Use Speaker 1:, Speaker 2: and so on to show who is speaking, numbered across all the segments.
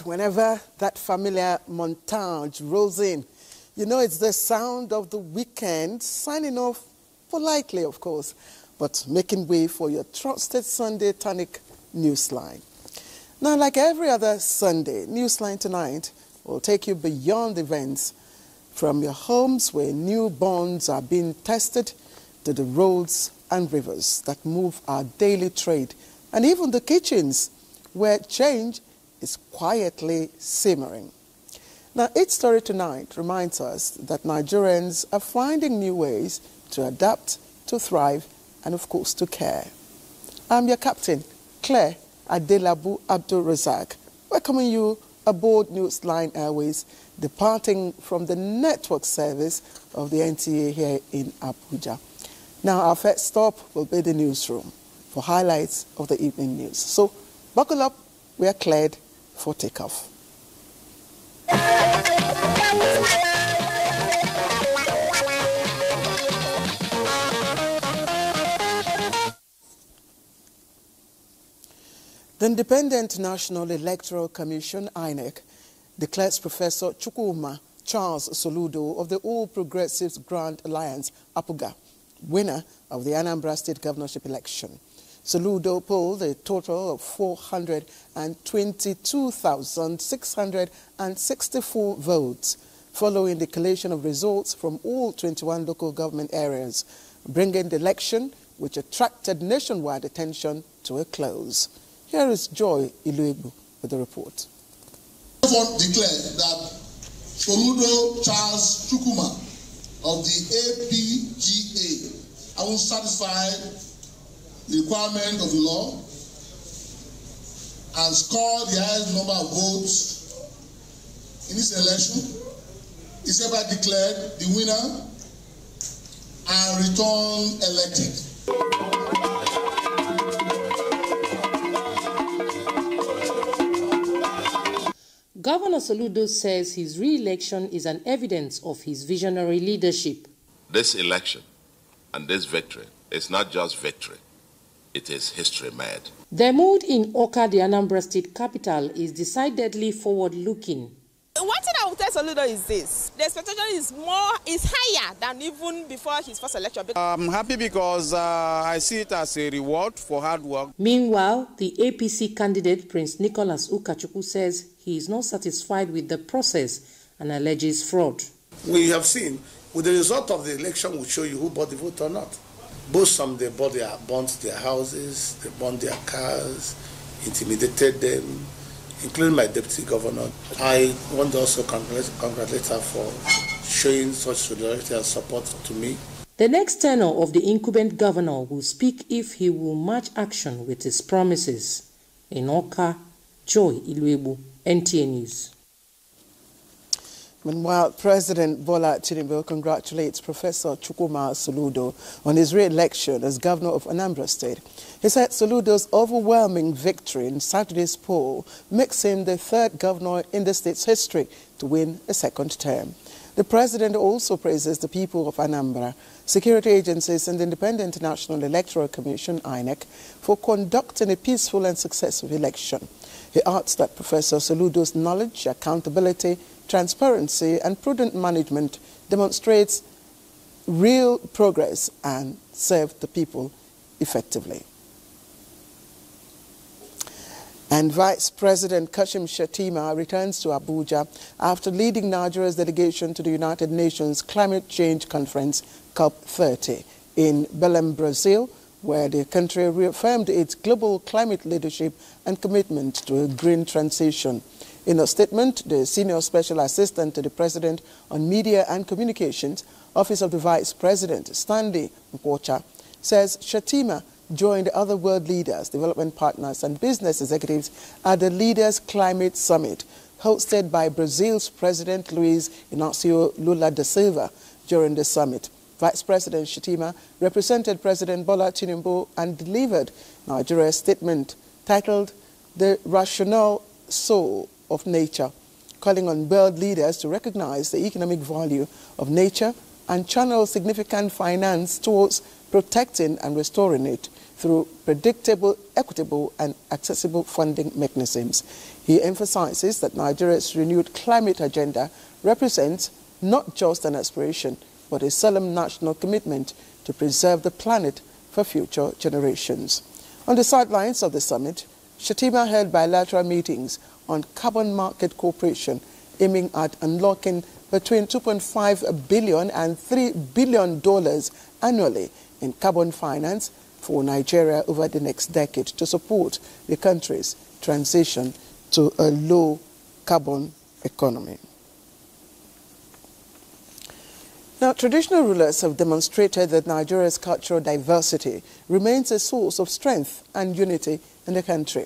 Speaker 1: Whenever that familiar montage rolls in, you know it's the sound of the weekend, signing off politely, of course, but making way for your trusted Sunday tonic Newsline. Now, like every other Sunday, Newsline tonight will take you beyond events, from your homes where newborns are being tested to the roads and rivers that move our daily trade, and even the kitchens where change is quietly simmering. Now, each story tonight reminds us that Nigerians are finding new ways to adapt, to thrive, and of course to care. I'm your captain, Claire Adelabu Abdul Razak, welcoming you aboard Newsline Airways, departing from the network service of the NTA here in Abuja. Now, our first stop will be the newsroom for highlights of the evening news. So, buckle up, we are cleared for takeoff. The Independent National Electoral Commission, INEC, declares Professor Chukwuma Charles Soludo of the All Progressives Grand Alliance, Abuja, winner of the Anambra State governorship election. Soludo polled a total of 422,664 votes, following the collation of results from all 21 local government areas, bringing the election, which attracted nationwide attention, to a close. Here is Joy Iluegbu with the report.
Speaker 2: I declare that Soludo Charles Chukwuma of the APGA, I will satisfy the requirement of the law and score the highest number of votes in this election, is hereby declared the winner and returned elected.
Speaker 3: Governor Soludo says his re-election is an evidence of his visionary leadership.
Speaker 4: This election and this victory is not just victory. It is history made.
Speaker 3: The mood in Awka, the Anambra State capital, is decidedly forward-looking.
Speaker 5: One thing I will tell Soludo is this: the expectation is higher than even before his first election.
Speaker 6: I'm happy because I see it as a reward for hard work.
Speaker 3: Meanwhile, the APC candidate, Prince Nicholas Ukachukwu, says he is not satisfied with the process and alleges fraud.
Speaker 7: We have seen, with the result of the election, will show you who bought the vote or not. Both some, they burnt their houses, they burnt their cars, intimidated them, including my deputy governor. I want to also congratulate her for showing such solidarity and support to me.
Speaker 3: The next tenor of the incumbent governor will speak if he will match action with his promises. In Awka, Joy Iluegbu, NTA News.
Speaker 1: Meanwhile, President Bola Tinubu congratulates Professor Chukwuma Soludo on his re-election as governor of Anambra State. He said Soludo's overwhelming victory in Saturday's poll makes him the third governor in the state's history to win a second term. The president also praises the people of Anambra, security agencies and the Independent National Electoral Commission, INEC, for conducting a peaceful and successful election. He adds that Professor Soludo's knowledge, accountability, transparency and prudent management demonstrates real progress and served the people effectively. And Vice President Kashim Shettima returns to Abuja after leading Nigeria's delegation to the United Nations Climate Change Conference, COP30, in Belém, Brazil, where the country reaffirmed its global climate leadership and commitment to a green transition. In a statement, the Senior Special Assistant to the President on Media and Communications, Office of the Vice President, Stanley Nkwocha, says Shettima joined other world leaders, development partners and business executives at the Leaders Climate Summit, hosted by Brazil's President Luiz Inácio Lula da Silva. During the summit, Vice President Shettima represented President Bola Tinubu and delivered Nigeria's statement titled "The Rational Soul of Nature," calling on world leaders to recognize the economic value of nature and channel significant finance towards protecting and restoring it through predictable, equitable and accessible funding mechanisms. He emphasizes that Nigeria's renewed climate agenda represents not just an aspiration, but a solemn national commitment to preserve the planet for future generations. On the sidelines of the summit, Shettima held bilateral meetings on carbon market cooperation, aiming at unlocking between $2.5 billion and $3 billion annually in carbon finance for Nigeria over the next decade to support the country's transition to a low-carbon economy. Now, traditional rulers have demonstrated that Nigeria's cultural diversity remains a source of strength and unity in the country.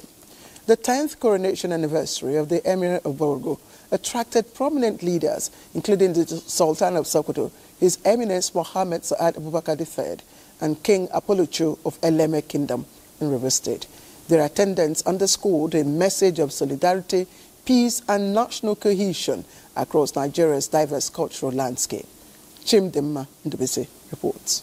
Speaker 1: The 10th coronation anniversary of the Emir of Borgo attracted prominent leaders, including the Sultan of Sokoto, His Eminence Mohammed Saad Abubakar III, and King Apoluchu of Eleme Kingdom in Rivers State. Their attendance underscored a message of solidarity, peace, and national cohesion across Nigeria's diverse cultural landscape. Chimdemma Ndubisi reports.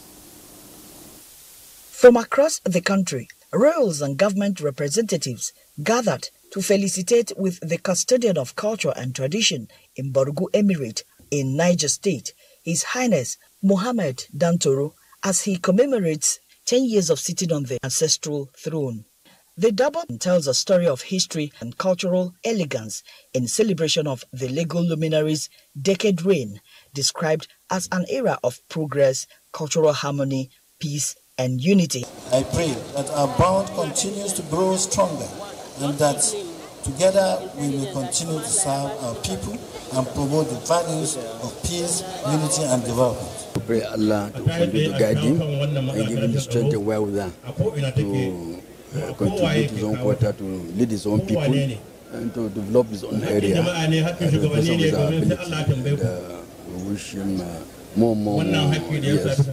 Speaker 8: From across the country, royals and government representatives gathered to felicitate with the custodian of culture and tradition in Borgu Emirate in Niger State, His Highness Mohammed Dantoro, as he commemorates 10 years of sitting on the ancestral throne. The Durban tells a story of history and cultural elegance in celebration of the legal luminary's decade reign, described as an era of progress, cultural harmony, peace, and unity.
Speaker 9: I pray that our bond continues to grow stronger and that together we will continue to serve our people and promote the values of peace, unity, and development.
Speaker 10: I pray Allah to continue to guide him and give him the strength and wherewithal to contribute his own quarter, to lead his own people, and to develop his own area to the best of his ability. And we wish him more years,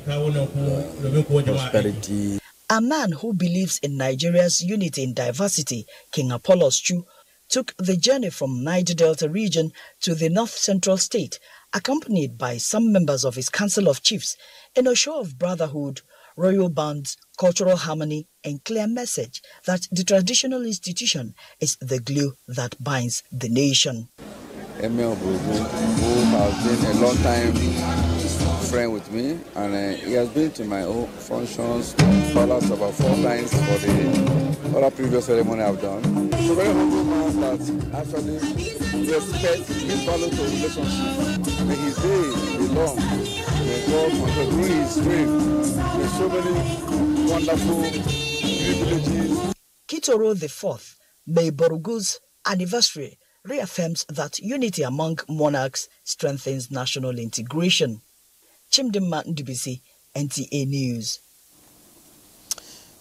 Speaker 10: prosperity.
Speaker 8: A man who believes in Nigeria's unity in diversity, King Apollos Chu, took the journey from Niger Delta region to the North Central State, accompanied by some members of his Council of Chiefs, in a show of brotherhood, royal bands, cultural harmony, and clear message that the traditional institution is the glue that binds the nation.
Speaker 10: Emir Obogo, who has been a long time friend with me, and he has been to my own functions, perhaps about 4 times for the other previous ceremony I've done. It's a very humble man that actually respects his value to relationship. May his days be long. May God continue his strength. There's so many wonderful privileges.
Speaker 8: Kitoro IV, May Borgu's anniversary, reaffirms that unity among monarchs strengthens national integration. Chimdemma Ndubisi, NTA News.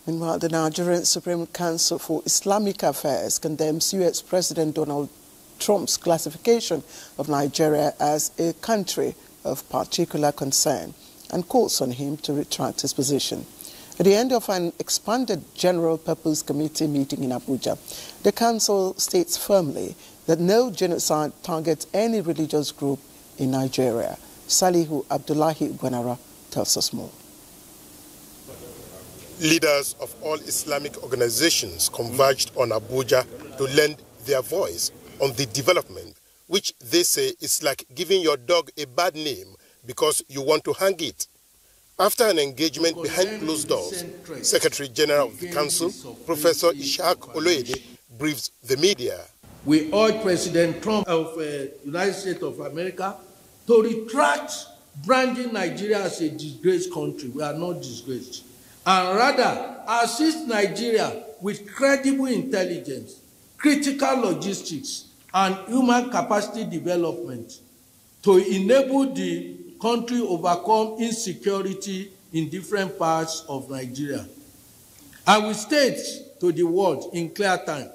Speaker 1: Meanwhile, the Nigerian Supreme Council for Islamic Affairs condemns U.S. President Donald Trump's classification of Nigeria as a country of particular concern and calls on him to retract his position. At the end of an expanded General Purpose Committee meeting in Abuja, the Council states firmly that no genocide targets any religious group in Nigeria. Salihu Abdullahi Gwanara tells us more.
Speaker 11: Leaders of all Islamic organizations converged on Abuja to lend their voice on the development, which they say is like giving your dog a bad name because you want to hang it. After an engagement behind closed doors, Secretary General of the Council, Professor Ishaq Oloyede, briefs the media.
Speaker 12: We urge President Trump of the United States of America to retract branding Nigeria as a disgraced country. We are not disgraced. And rather assist Nigeria with credible intelligence, critical logistics, and human capacity development to enable the country overcome insecurity in different parts of Nigeria. And we state to the world in clear time,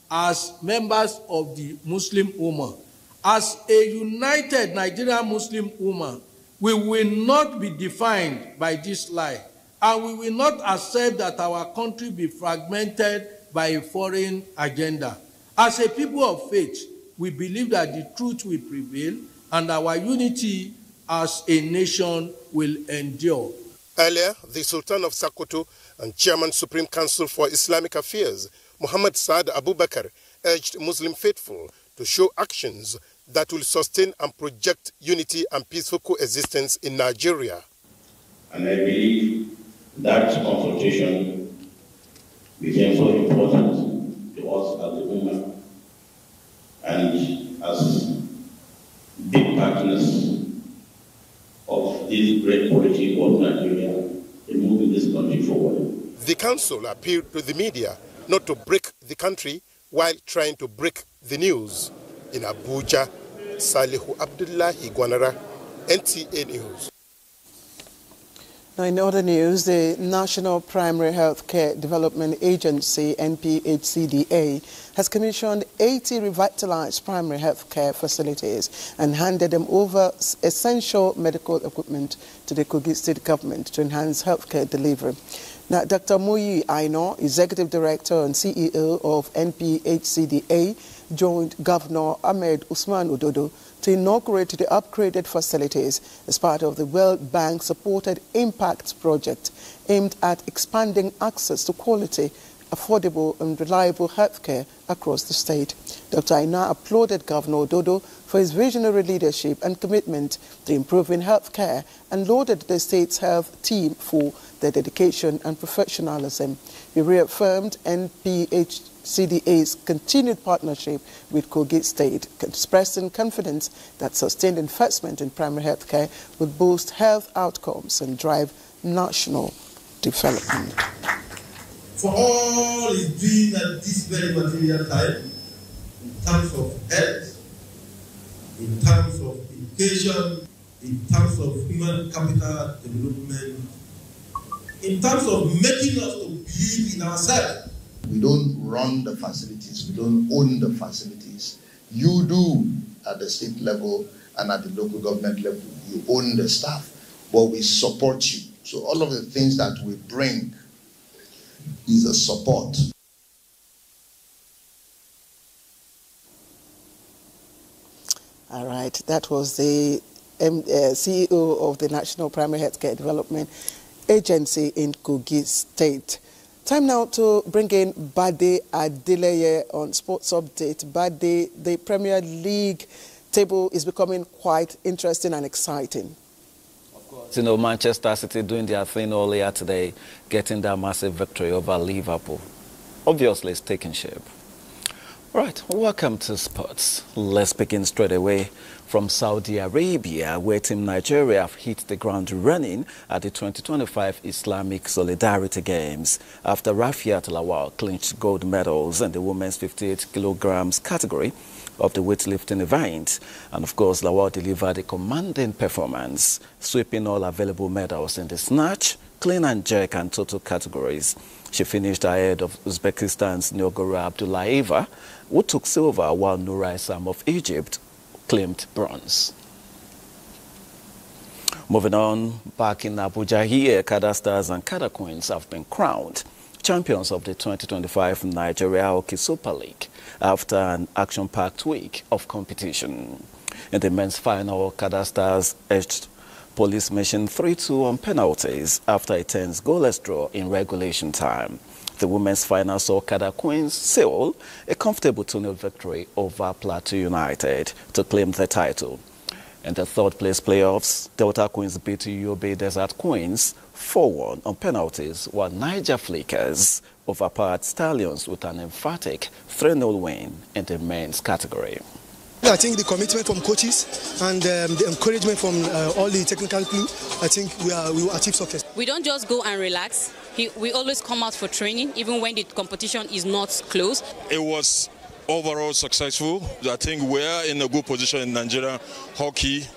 Speaker 12: as members of the Muslim Ummah, as a united Nigerian Muslim Ummah, we will not be defined by this lie, and we will not accept that our country be fragmented by a foreign agenda. As a people of faith, we believe that the truth will prevail and our unity as a nation will endure.
Speaker 11: Earlier, the Sultan of Sokoto and Chairman Supreme Council for Islamic Affairs, Muhammad Saad Abubakar, urged Muslim faithful to show actions that will sustain and project unity and peaceful coexistence in Nigeria.
Speaker 13: And I believe that consultation became so important to us as the Ummah and as big partners of this great polity of Nigeria in moving this country forward.
Speaker 11: The council appealed to the media not to break the country while trying to break the news. In Abuja, Salihu Abdullahi Gwanara, NTA News.
Speaker 1: Now, in other news, the National Primary Healthcare Development Agency, NPHCDA, has commissioned 80 revitalized primary healthcare facilities and handed them over essential medical equipment to the Kogi State government to enhance healthcare delivery. Now, Dr. Muyi Aino, Executive Director and CEO of NPHCDA, joined Governor Ahmed Usman Ododo to inaugurate the upgraded facilities as part of the World Bank-supported Impact project aimed at expanding access to quality, affordable and reliable healthcare across the state. Dr. Aina applauded Governor Ododo for his visionary leadership and commitment to improving healthcare and lauded the state's health team for their dedication and professionalism. He reaffirmed NPHCDA's continued partnership with Kogi State, expressing confidence that sustained investment in primary healthcare will boost health outcomes and drive national development.
Speaker 14: For all is doing at this very material time, in terms of health, in terms of education, in terms of human capital development, in terms of making us to believe in ourselves.
Speaker 15: We don't run the facilities, we don't own the facilities. You do at the state level and at the local government level. You own the staff, but we support you. So all of the things that we bring is a support.
Speaker 1: All right, that was the CEO of the National Primary Healthcare Development Agency in Kogi State. Time now to bring in Bade Adeleye on Sports Update. Bade, the Premier League table is becoming quite interesting and exciting.
Speaker 16: You know, Manchester City doing their thing earlier today, getting that massive victory over Liverpool. Obviously, it's taking shape. Right, welcome to sports. Let's begin straight away from Saudi Arabia, where Team Nigeria have hit the ground running at the 2025 Islamic Solidarity Games after Rafiat Lawal clinched gold medals in the women's 58 kilograms category of the weightlifting event. And of course, Lawal delivered a commanding performance, sweeping all available medals in the snatch, clean and jerk and total categories. She finished ahead of Uzbekistan's Nogora Abdullaeva, who took silver, while Noura Isam of Egypt claimed bronze. Moving on, back in Abuja here, Kada Stars and Kada Queens have been crowned champions of the 2025 Nigeria Hockey Super League after an action-packed week of competition. In the men's final, Kada Stars edged Police Mission 3-2 on penalties after a tense goalless draw in regulation time. The women's final saw Kada Queens seal a comfortable 2-0 victory over Plateau United to claim the title. In the third-place playoffs, Delta Queens beat Yobe Desert Queens 4-1 on penalties, while Niger Flickers overpowered Stallions with an emphatic 3-0 win in the men's category.
Speaker 17: I think the commitment from coaches and the encouragement from all the technical crew, I think we will achieve success.
Speaker 18: We don't just go and relax. We always come out for training, even when the competition is not close.
Speaker 19: It was overall successful. I think we're in a good position in Nigerian hockey,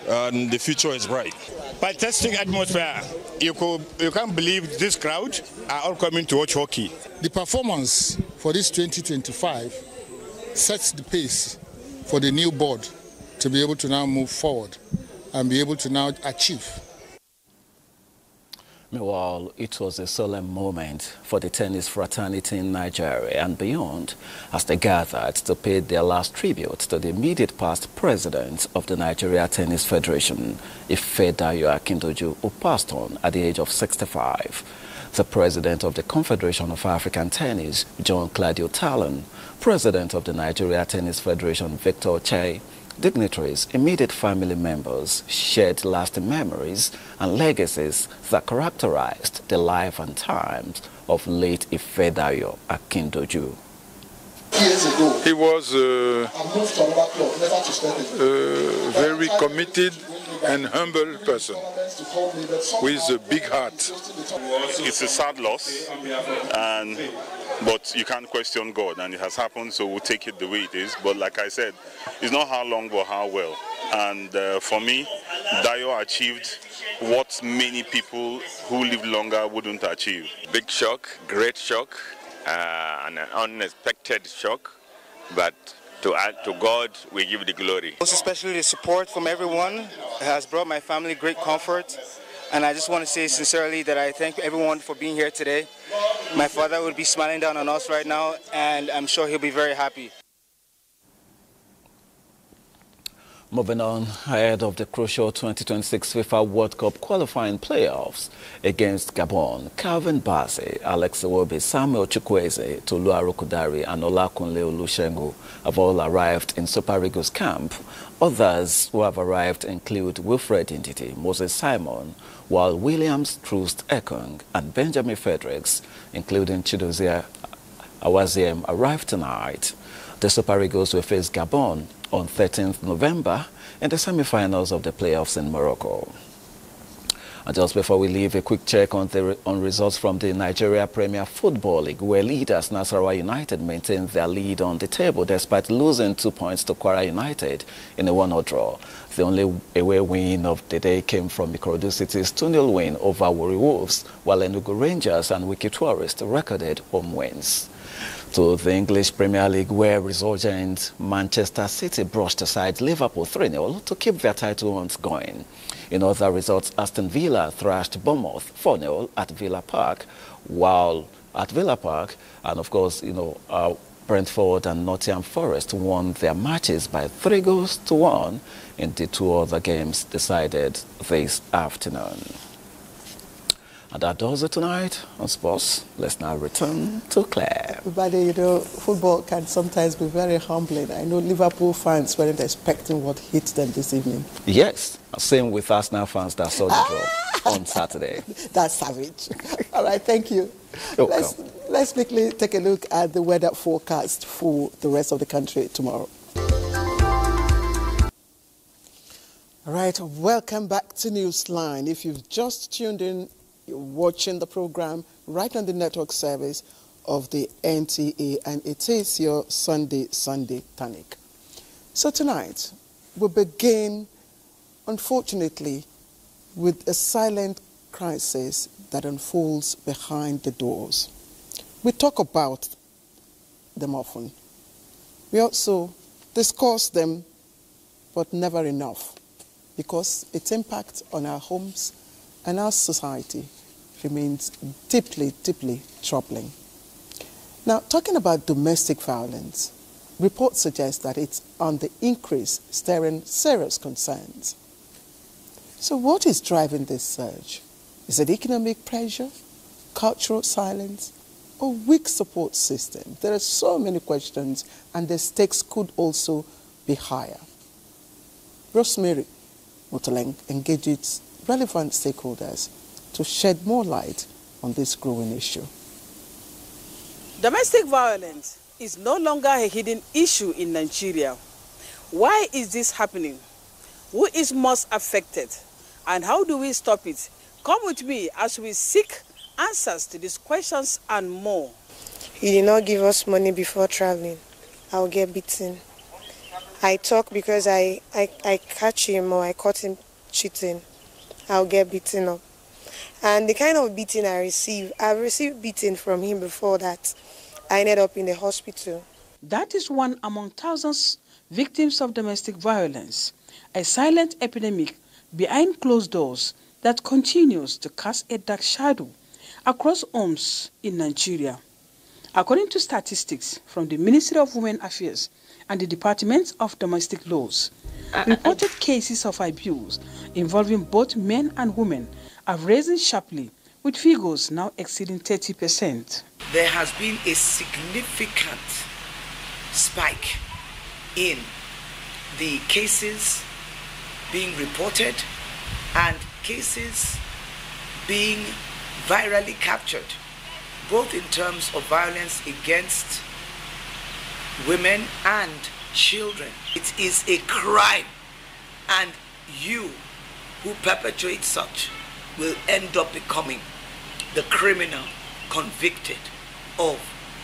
Speaker 19: and the future is bright.
Speaker 20: Fantastic atmosphere. You can't believe this crowd are all coming to watch hockey.
Speaker 21: The performance for this 2025 sets the pace for the new board to be able to now move forward and be able to now achieve.
Speaker 16: Meanwhile, it was a solemn moment for the tennis fraternity in Nigeria and beyond as they gathered to pay their last tribute to the immediate past president of the Nigeria Tennis Federation, Ifedayo Akintoju, who passed on at the age of 65. The president of the Confederation of African Tennis, John Claudio Talon, president of the Nigeria Tennis Federation, Victor Che, dignitaries, immediate family members shared lasting memories and legacies that characterized the life and times of late Ifedayo Akintoju.
Speaker 2: He was a very committed and humble person with a big heart.
Speaker 22: It's a sad loss, but you can't question God, and it has happened, so we'll take it the way it is. But like I said, it's not how long but how well. And for me, Dayo achieved what many people who live longer wouldn't achieve.
Speaker 23: Big shock, great shock, and an unexpected shock, but to God we give the glory.
Speaker 24: Most especially the support from everyone has brought my family great comfort, and I just want to say sincerely that I thank everyone for being here today. My father would be smiling down on us right now, and I'm sure he'll be very happy.
Speaker 16: Moving on, ahead of the crucial 2026 FIFA World Cup qualifying playoffs against Gabon, Calvin Bassey, Alex Iwobi, Samuel Chukwueze, Tolu Arokudari and Olakunle Olusegun have all arrived in Super Eagles camp. Others who have arrived include Wilfred Ndidi, Moses Simon, while Williams Troost Ekong and Benjamin Fredericks, including Chidozie Awaziem, arrived tonight. The Super Eagles will face Gabon on 13th November in the semi-finals of the playoffs in Morocco. And just before we leave, a quick check on results from the Nigeria Premier Football League, where leaders Nasarawa United maintained their lead on the table despite losing 2 points to Kwara United in a 1-0 draw. The only away win of the day came from Ikorodu City's 2-0 win over Warri Wolves, while Enugu Rangers and Wiki Tourist recorded home wins. To the English Premier League, where resurgent Manchester City brushed aside Liverpool 3-0 to keep their title runs going. In other results, Aston Villa thrashed Bournemouth 4-0 at Villa Park, while at Villa Park, and of course, Brentford and Nottingham Forest won their matches by 3-1 in the two other games decided this afternoon. And that does it tonight on Sports. Let's now return to Claire.
Speaker 1: Everybody, football can sometimes be very humbling. I know Liverpool fans weren't expecting what hit them this evening.
Speaker 16: Yes, same with Arsenal fans that saw the draw on Saturday.
Speaker 1: That's savage. All right, thank you. Let's quickly take a look at the weather forecast for the rest of the country tomorrow. All right, welcome back to Newsline. If you've just tuned in, you're watching the program right on the network service of the NTA, and it is your Sunday Tonic. So tonight, we begin, unfortunately, with a silent crisis that unfolds behind the doors. We talk about them often. We also discuss them, but never enough, because its impact on our homes and our society remains deeply, deeply troubling. Now, talking about domestic violence, reports suggest that it's on the increase, stirring serious concerns. So what is driving this surge? Is it economic pressure, cultural silence, or weak support system? There are so many questions, and the stakes could also be higher. Rosemary Mutoleng engages relevant stakeholders to shed more light on this growing issue.
Speaker 25: Domestic violence is no longer a hidden issue in Nigeria. Why is this happening? Who is most affected? And how do we stop it? Come with me as we seek answers to these questions and more.
Speaker 26: He did not give us money before traveling. I'll get beaten. I talk because I catch him or I caught him cheating. I'll get beaten up. And the kind of beating I've received beating from him before that. I ended up in the hospital.
Speaker 25: That is one among thousands victims of domestic violence, a silent epidemic behind closed doors that continues to cast a dark shadow across homes in Nigeria. According to statistics from the Ministry of Women Affairs and the Department of Domestic Laws, reported cases of abuse involving both men and women are rising sharply, with figures now exceeding 30%.
Speaker 3: There has been a significant spike in the cases being reported and cases being virally captured, both in terms of violence against women and children. It is a crime, and you who perpetrate such will end up becoming the criminal convicted of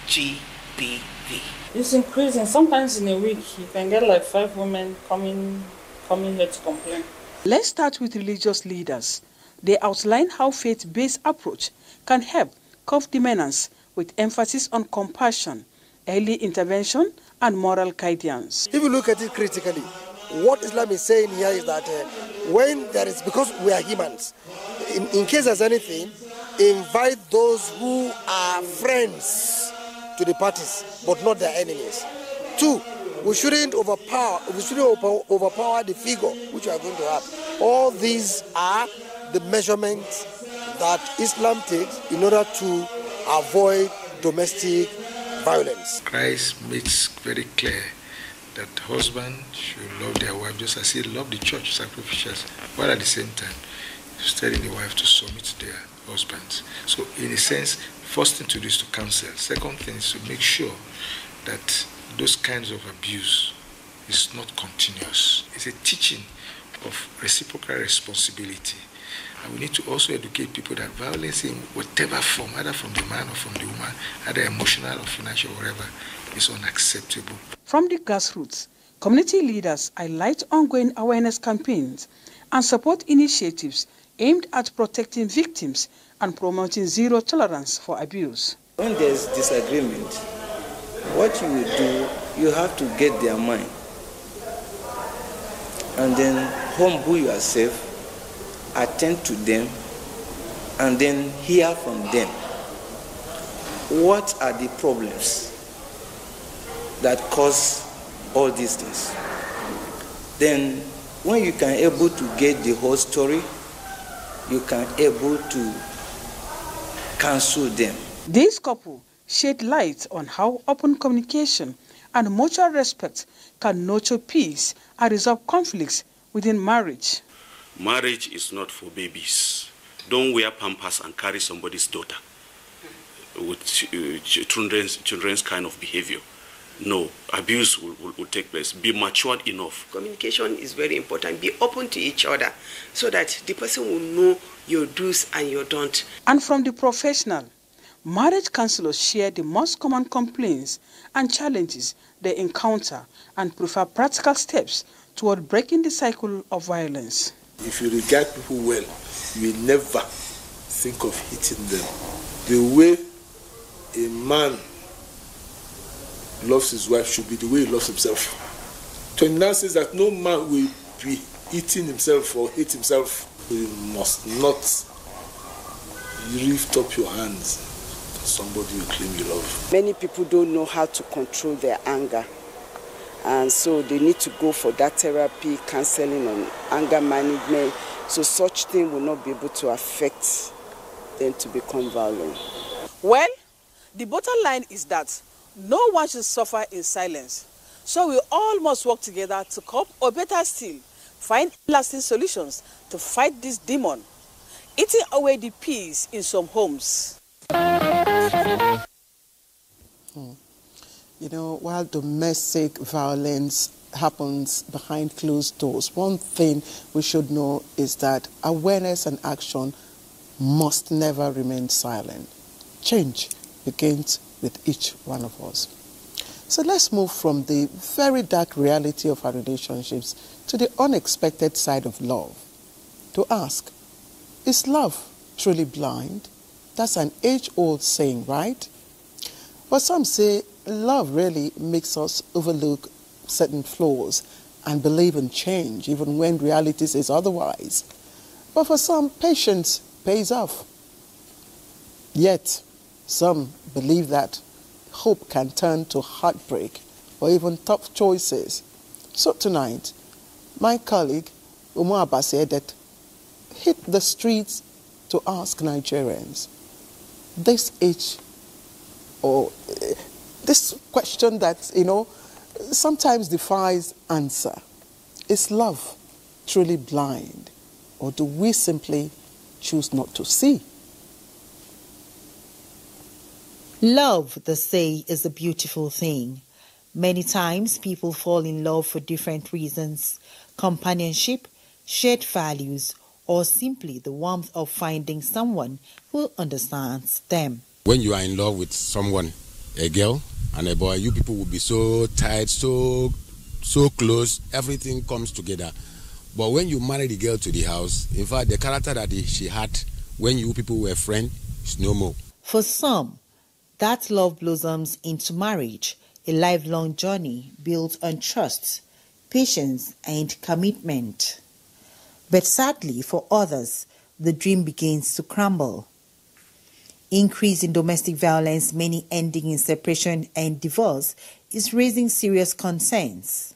Speaker 3: GBV.
Speaker 4: It's increasing. Sometimes in a week, you can get like 5 women coming here to complain.
Speaker 25: Let's start with religious leaders. They outline how faith-based approach can help curb the menace with emphasis on compassion, early intervention, and moral guidance.
Speaker 5: If you look at it critically, what Islam is saying here is that when there is, because we are humans, in case there's anything, invite those who are friends to the parties, but not their enemies. 2, we shouldn't overpower the figure which we are going to have. All these are the measurements that Islam takes in order to avoid domestic violence.
Speaker 6: Christ makes very clear that husbands should love their wife just as he loved the church, sacrificials, while at the same time he's telling the wife to submit to their husbands. So in a sense, first thing to do is to counsel. Second thing is to make sure that those kinds of abuse is not continuous. It's a teaching of reciprocal responsibility. And we need to also educate people that violence in whatever form, either from the man or from the woman, either emotional or financial or whatever, is unacceptable.
Speaker 25: From the grassroots, community leaders highlight ongoing awareness campaigns and support initiatives aimed at protecting victims and promoting zero tolerance for abuse.
Speaker 7: When there's disagreement, what you will do, you have to get their mind and then humble yourself, attend to them, and then hear from them. What are the problems that cause all these things? Then when you can able to get the whole story, you can able to counsel them.
Speaker 25: This couple shed light on how open communication and mutual respect can nurture peace and resolve conflicts within marriage.
Speaker 9: Marriage is not for babies. Don't wear pampers and carry somebody's daughter with children's kind of behavior. No, abuse will take place. Be matured enough.
Speaker 27: Communication is very important. Be open to each other so that the person will know your do's and your don't.
Speaker 25: And from the professional, marriage counselors share the most common complaints and challenges they encounter and prefer practical steps toward breaking the cycle of violence.
Speaker 28: If you regard people well, you will never think of hitting them. The way a man loves his wife should be the way he loves himself. 29 says that no man will be eating himself or hate himself. You must not lift up your hands to somebody you claim you love.
Speaker 25: Many people don't know how to control their anger, and so they need to go for that therapy, counseling on anger management, so such thing will not be able to affect them to become violent. Well, the bottom line is that no one should suffer in silence. So we all must work together to cope, or better still, find lasting solutions to fight this demon, eating away the peace in some homes. You know, while domestic violence happens behind closed doors, one thing we should know is that awareness and action must never remain silent. Change begins with each one of us. So let's move from the very dark reality of our relationships to the unexpected side of love. To ask, is love truly blind? That's an age-old saying, right? But some say love really makes us overlook certain flaws and believe in change, even when reality says otherwise.
Speaker 1: But for some, patience pays off. Yet, some believe that hope can turn to heartbreak or even tough choices. So tonight, my colleague, Umu Abasi, hit the streets to ask Nigerians this question that, sometimes defies answer. Is love truly blind, or do we simply choose not to see?
Speaker 8: Love, they say, is a beautiful thing. Many times people fall in love for different reasons: companionship, shared values, or simply the warmth of finding someone who understands them.
Speaker 10: When you are in love with someone, a girl and a boy, you people will be so tight, so close, everything comes together. But when you marry the girl to the house, in fact, the character that she had when you people were friends is no more.
Speaker 8: For some, that love blossoms into marriage, a lifelong journey built on trust, patience, and commitment. But sadly, for others, the dream begins to crumble. Increase in domestic violence, many ending in separation and divorce, is raising serious concerns.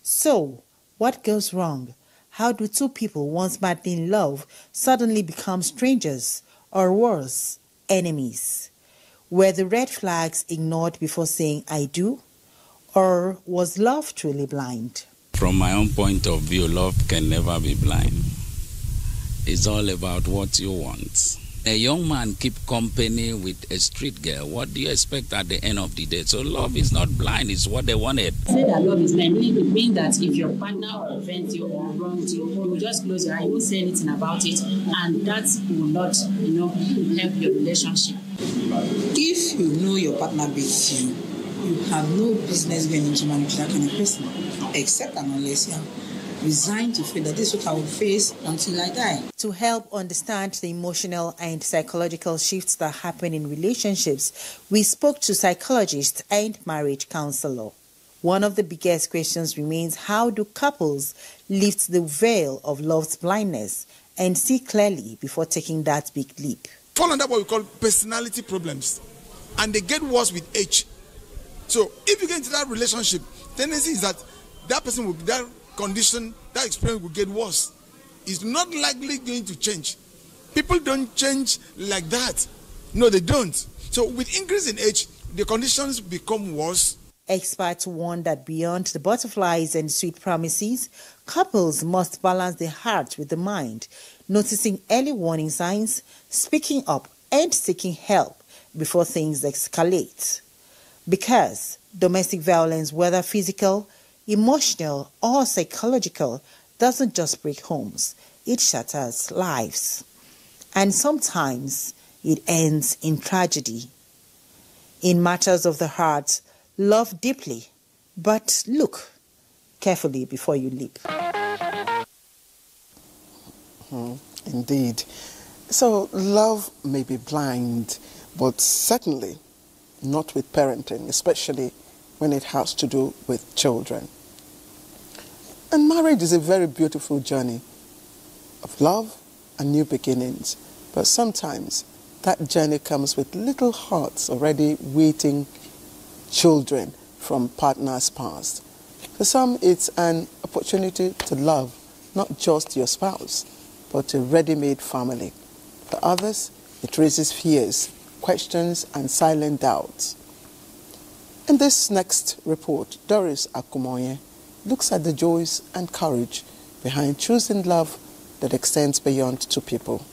Speaker 8: So, what goes wrong? How do two people once madly in love suddenly become strangers, or worse, enemies? Were the red flags ignored before saying "I do"? Or was love truly blind?
Speaker 11: From my own point of view, love can never be blind. It's all about what you want. A young man keep company with a street girl. What do you expect at the end of the day? So love is not blind, it's what they wanted.
Speaker 12: Say that love is blind, it means that if your partner offends you or wrongs you, you will just close your eye, you won't say anything about it, and that will not, help your relationship.
Speaker 13: If you know your partner beats you, you have no business going into marriage with that kind of person, except and unless you have resigned to feel that this is what I will face until I die.
Speaker 8: To help understand the emotional and psychological shifts that happen in relationships, we spoke to psychologist and marriage counselor. One of the biggest questions remains: how do couples lift the veil of love's blindness and see clearly before taking that big leap?
Speaker 14: Fall under what we call personality problems, and they get worse with age. So if you get into that relationship, tendency is that person will, that condition, that experience will get worse. It's not likely going to change. People don't change like that. No, they don't. So with increase in age, the conditions become worse.
Speaker 8: Experts warn that beyond the butterflies and sweet promises, couples must balance the heart with the mind, noticing early warning signs, speaking up, and seeking help before things escalate. Because domestic violence, whether physical, emotional, or psychological, doesn't just break homes, it shatters lives. And sometimes it ends in tragedy. In matters of the heart, love deeply, but look carefully before you leap.
Speaker 1: Indeed. So love may be blind, but certainly not with parenting, especially when it has to do with children. And marriage is a very beautiful journey of love and new beginnings. But sometimes that journey comes with little hearts already waiting children from partners past. For some, it's an opportunity to love not just your spouse, but a ready-made family. For others, it raises fears, questions, and silent doubts. In this next report, Doris Akumoye looks at the joys and courage behind choosing love that extends beyond two people.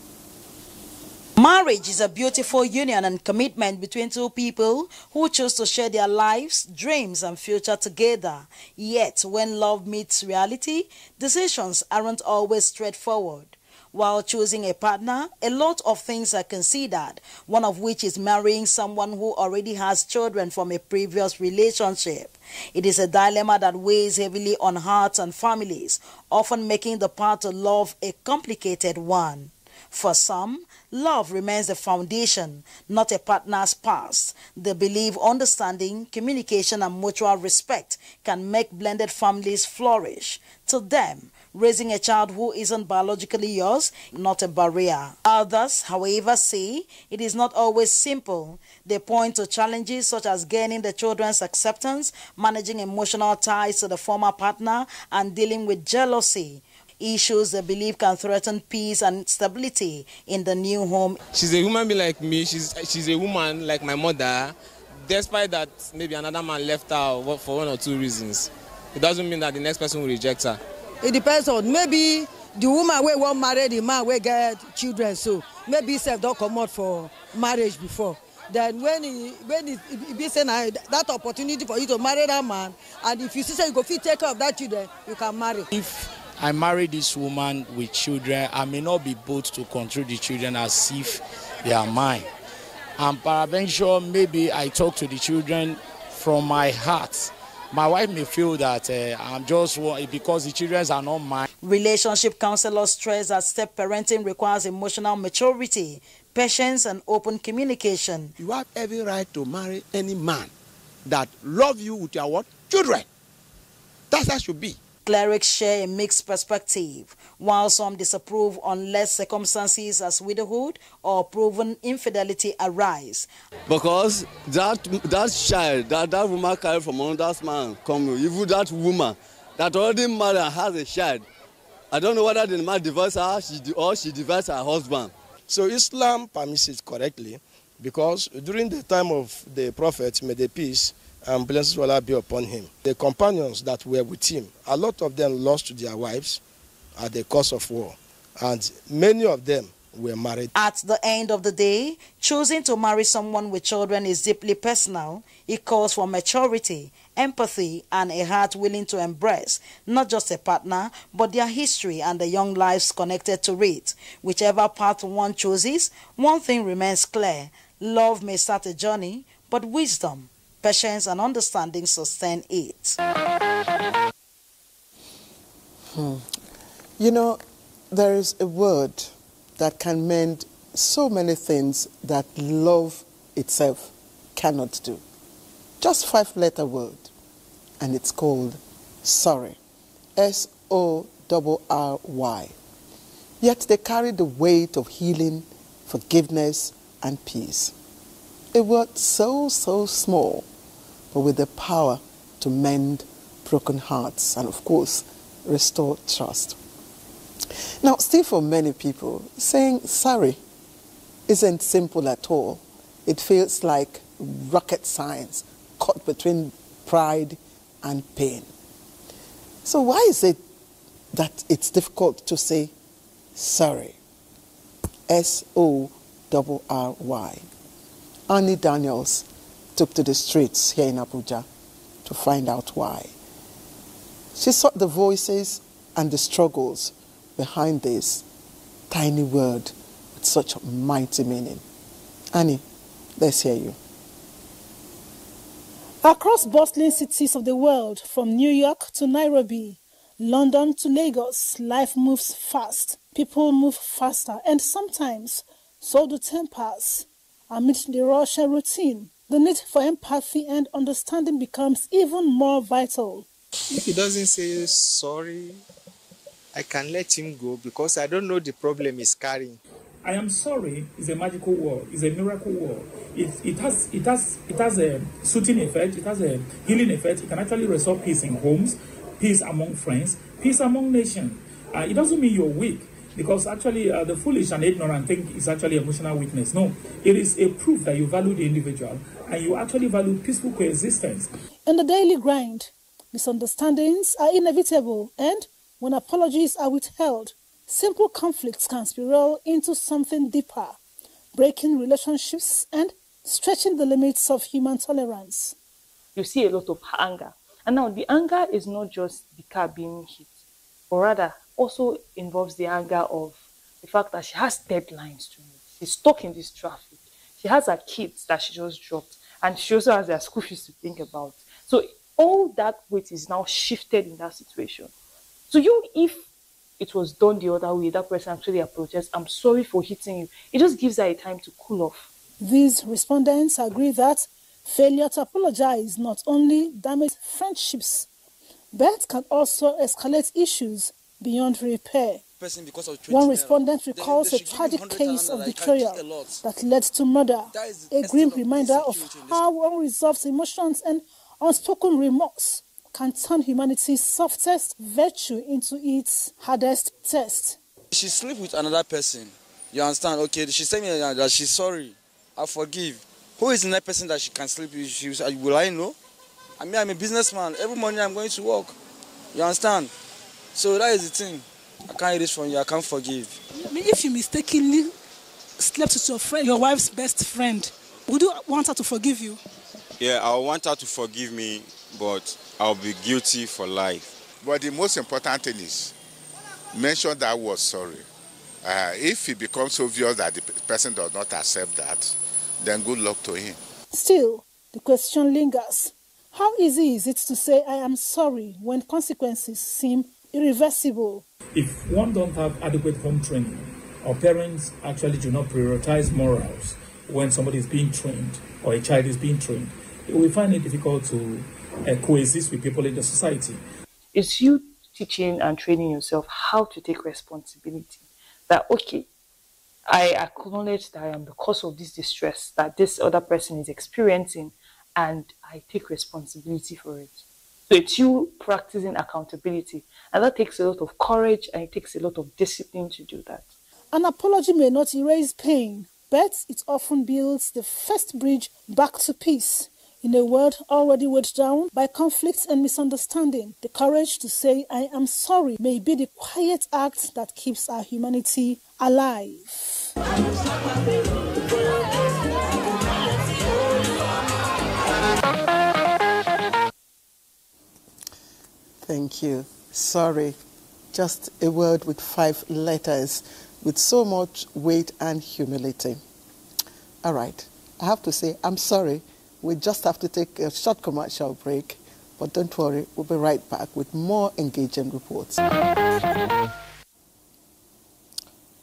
Speaker 15: Marriage is a beautiful union and commitment between two people who choose to share their lives, dreams, and future together. Yet, when love meets reality, decisions aren't always straightforward. While choosing a partner, a lot of things are considered, one of which is marrying someone who already has children from a previous relationship. It is a dilemma that weighs heavily on hearts and families, often making the path to love a complicated one. For some, love remains the foundation, not a partner's past. They believe understanding, communication, and mutual respect can make blended families flourish. To them, raising a child who isn't biologically yours, not a barrier. Others, however, say it is not always simple. They point to challenges such as gaining the children's acceptance, managing emotional ties to the former partner, and dealing with jealousy. Issues they believe can threaten peace and stability in the new home.
Speaker 2: She's a human being like me. She's a woman like my mother. Despite that, maybe another man left her for one or two reasons. It doesn't mean that the next person will reject her.
Speaker 17: It depends on maybe the woman wey wan marry the man wey get children, so maybe sef don comot for marriage before. Then when he be say na that opportunity for you to marry that man, and if you see say you go fit take care of that children, you can marry.
Speaker 18: If I marry this woman with children, I may not be both to control the children as if they are mine. And peradventure, maybe I talk to the children from my heart. My wife may feel that I'm just because the children are not mine.
Speaker 15: Relationship counselors stress that step parenting requires emotional maturity, patience, and open communication.
Speaker 19: You have every right to marry any man that love you with your what? Children. That's how it should be.
Speaker 15: Clerics share a mixed perspective, while some disapprove unless circumstances as widowhood or proven infidelity arise.
Speaker 20: Because that child, that woman carried from another man, even that woman that already married and has a child, I don't know whether the man divorced her or she divorced her husband.
Speaker 5: So Islam permits it correctly, because during the time of the Prophet, may the peace and blessings will Allah be upon him, the companions that were with him, a lot of them lost their wives at the cause of war, and many of them were married.
Speaker 15: At the end of the day, choosing to marry someone with children is deeply personal. It calls for maturity, empathy, and a heart willing to embrace not just a partner, but their history and the young lives connected to it. Whichever path one chooses, one thing remains clear: love may start a journey, but wisdom, patience, and understanding sustain it.
Speaker 1: You know, there is a word that can mend so many things that love itself cannot do. Just 5-letter word, and it's called sorry. S-O-R-R-Y. Yet they carry the weight of healing, forgiveness, and peace. A word so small, but with the power to mend broken hearts and, of course, restore trust. Now, still for many people, saying sorry isn't simple at all. It feels like rocket science caught between pride and pain. So why is it that it's difficult to say sorry? S-O-R-R-Y. Annie Daniels took to the streets here in Abuja to find out why. She sought the voices and the struggles behind this tiny word with such mighty meaning. Annie, let's hear you.
Speaker 21: Across bustling cities of the world, from New York to Nairobi, London to Lagos, life moves fast. People move faster, and sometimes so do tempers. Amid the rush and routine, the need for empathy and understanding becomes even more vital.
Speaker 24: If he doesn't say sorry, I can let him go because I don't know the problem he's carrying.
Speaker 22: I am sorry is a magical word, is a miracle word. It has a soothing effect, it has a healing effect. It can actually restore peace in homes, peace among friends, peace among nations. It doesn't mean you're weak, because actually the foolish and ignorant think it's actually emotional weakness. No, it is a proof that you value the individual and you actually value peaceful coexistence.
Speaker 21: In the daily grind, misunderstandings are inevitable, and when apologies are withheld, simple conflicts can spiral into something deeper, breaking relationships and stretching the limits of human tolerance.
Speaker 23: You see a lot of anger. And now the anger is not just the car being hit, but rather also involves the anger of the fact that she has deadlines to meet. She's stuck in this traffic. She has her kids that she just dropped, and she also has their school fees to think about. So all that weight is now shifted in that situation. So if it was done the other way, that person actually apologized, I'm sorry for hitting you, it just gives her a time to cool off.
Speaker 21: These respondents agree that failure to apologize not only damages friendships, but can also escalate issues beyond repair. One respondent recalls a tragic case of betrayal that led to murder, a grim reminder of how unresolved emotions and unspoken remorse can turn humanity's softest virtue into its hardest test.
Speaker 3: She slept with another person, you understand? Okay, she said me that she's sorry, I forgive. Who is the next person that she can sleep with? Will I know? I mean, I'm a businessman. Every morning I'm going to work. You understand? So that is the thing. I can't hear this from you. I can't forgive.
Speaker 21: I mean, if you mistakenly slept with your friend, your wife's best friend, would you want her to forgive you?
Speaker 4: Yeah, I want her to forgive me, but I'll be guilty for life.
Speaker 6: But the most important thing is, mention that word sorry. If it becomes obvious that the person does not accept that, then good luck to him.
Speaker 21: Still, the question lingers. How easy is it to say I am sorry when consequences seem irreversible?
Speaker 22: If one don't have adequate home training, or parents actually do not prioritize morals when somebody is being trained or a child is being trained, we find it difficult to coexist with people in the society.
Speaker 23: It's you teaching and training yourself how to take responsibility. That, okay, I acknowledge that I am the cause of this distress that this other person is experiencing, and I take responsibility for it. So it's you practicing accountability, and that takes a lot of courage and it takes a lot of discipline to do that.
Speaker 21: An apology may not erase pain, but it often builds the first bridge back to peace. In a world already weighed down by conflict and misunderstanding, the courage to say I am sorry may be the quiet act that keeps our humanity alive.
Speaker 1: Thank you. Sorry. Just a word with 5 letters with so much weight and humility. All right. I have to say, I'm sorry. We just have to take a short commercial break. But don't worry, we'll be right back with more engaging reports.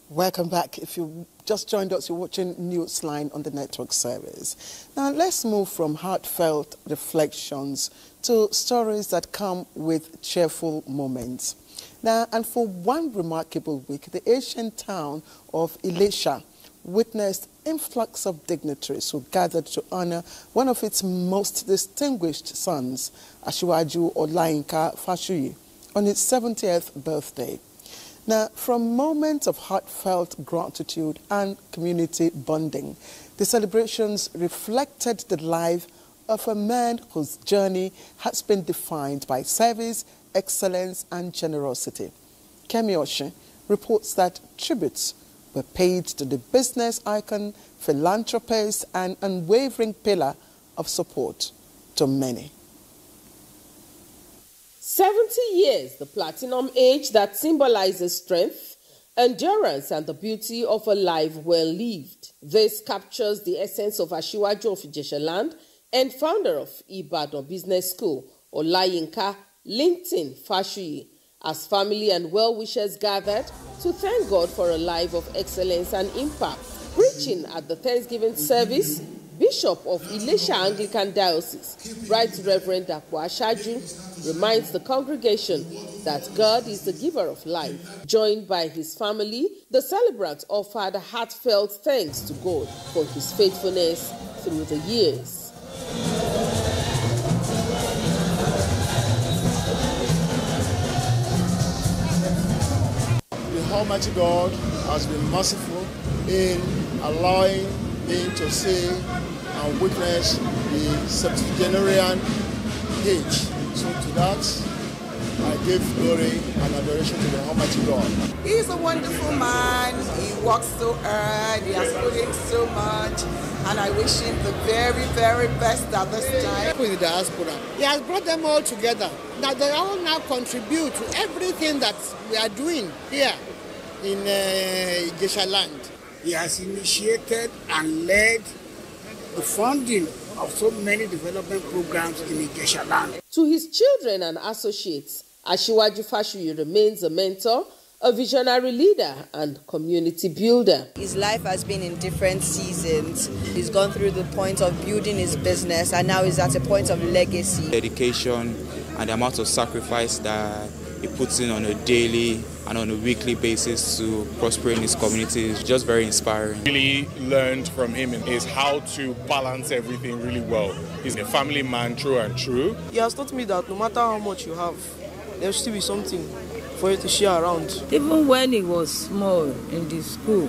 Speaker 1: Welcome back. If you just joined us, you're watching Newsline on the network service. Now, let's move from heartfelt reflections to stories that come with cheerful moments. Now, and for one remarkable week, the ancient town of Ilesha witnessed influx of dignitaries who gathered to honor one of its most distinguished sons, Asiwaju Olayinka Fashuyi, on its 70th birthday. Now, from moments of heartfelt gratitude and community bonding, the celebrations reflected the life of a man whose journey has been defined by service, excellence, and generosity. Kemi Oshin reports that tributes were paid to the business icon, philanthropist, and unwavering pillar of support to many.
Speaker 7: 70 years, the platinum age that symbolizes strength, endurance, and the beauty of a life well lived. This captures the essence of Asiwaju of Ijeshaland and founder of Ibadan Business School, Olayinka Linton Fashuyi, as family and well-wishers gathered to thank God for a life of excellence and impact. Preaching at the Thanksgiving service, Bishop of Ilesha Anglican Diocese, Right Reverend Dapo Ashaju, reminds the congregation that God is the giver of life. Joined by his family, the celebrant offered heartfelt thanks to God for his faithfulness through the years.
Speaker 9: The Almighty God has been merciful in allowing me to see and witness the septuagenarian age. So to that, I give glory and adoration to the Almighty God.
Speaker 16: He's a wonderful man. He works so hard. He has put in so much. And I wish him the very, very best at this time.
Speaker 26: With the diaspora, he has brought them all together. That they all now contribute to everything that we are doing here in Ijeshaland.
Speaker 27: He has initiated and led the funding of so many development programs in Ijeshaland.
Speaker 7: To his children and associates, Asiwaju Fashuyi remains a mentor, a visionary leader and community builder.
Speaker 8: His life has been in different seasons. He's gone through the point of building his business, and now he's at a point of legacy.
Speaker 10: Dedication and the amount of sacrifice that he puts in on a daily and on a weekly basis to prosper in his community is just very inspiring.
Speaker 11: Really learned from him is how to balance everything really well. He's a family man through and through.
Speaker 12: He has taught me that no matter how much you have, there should still be something for you to share around.
Speaker 13: Even when he was small in the school,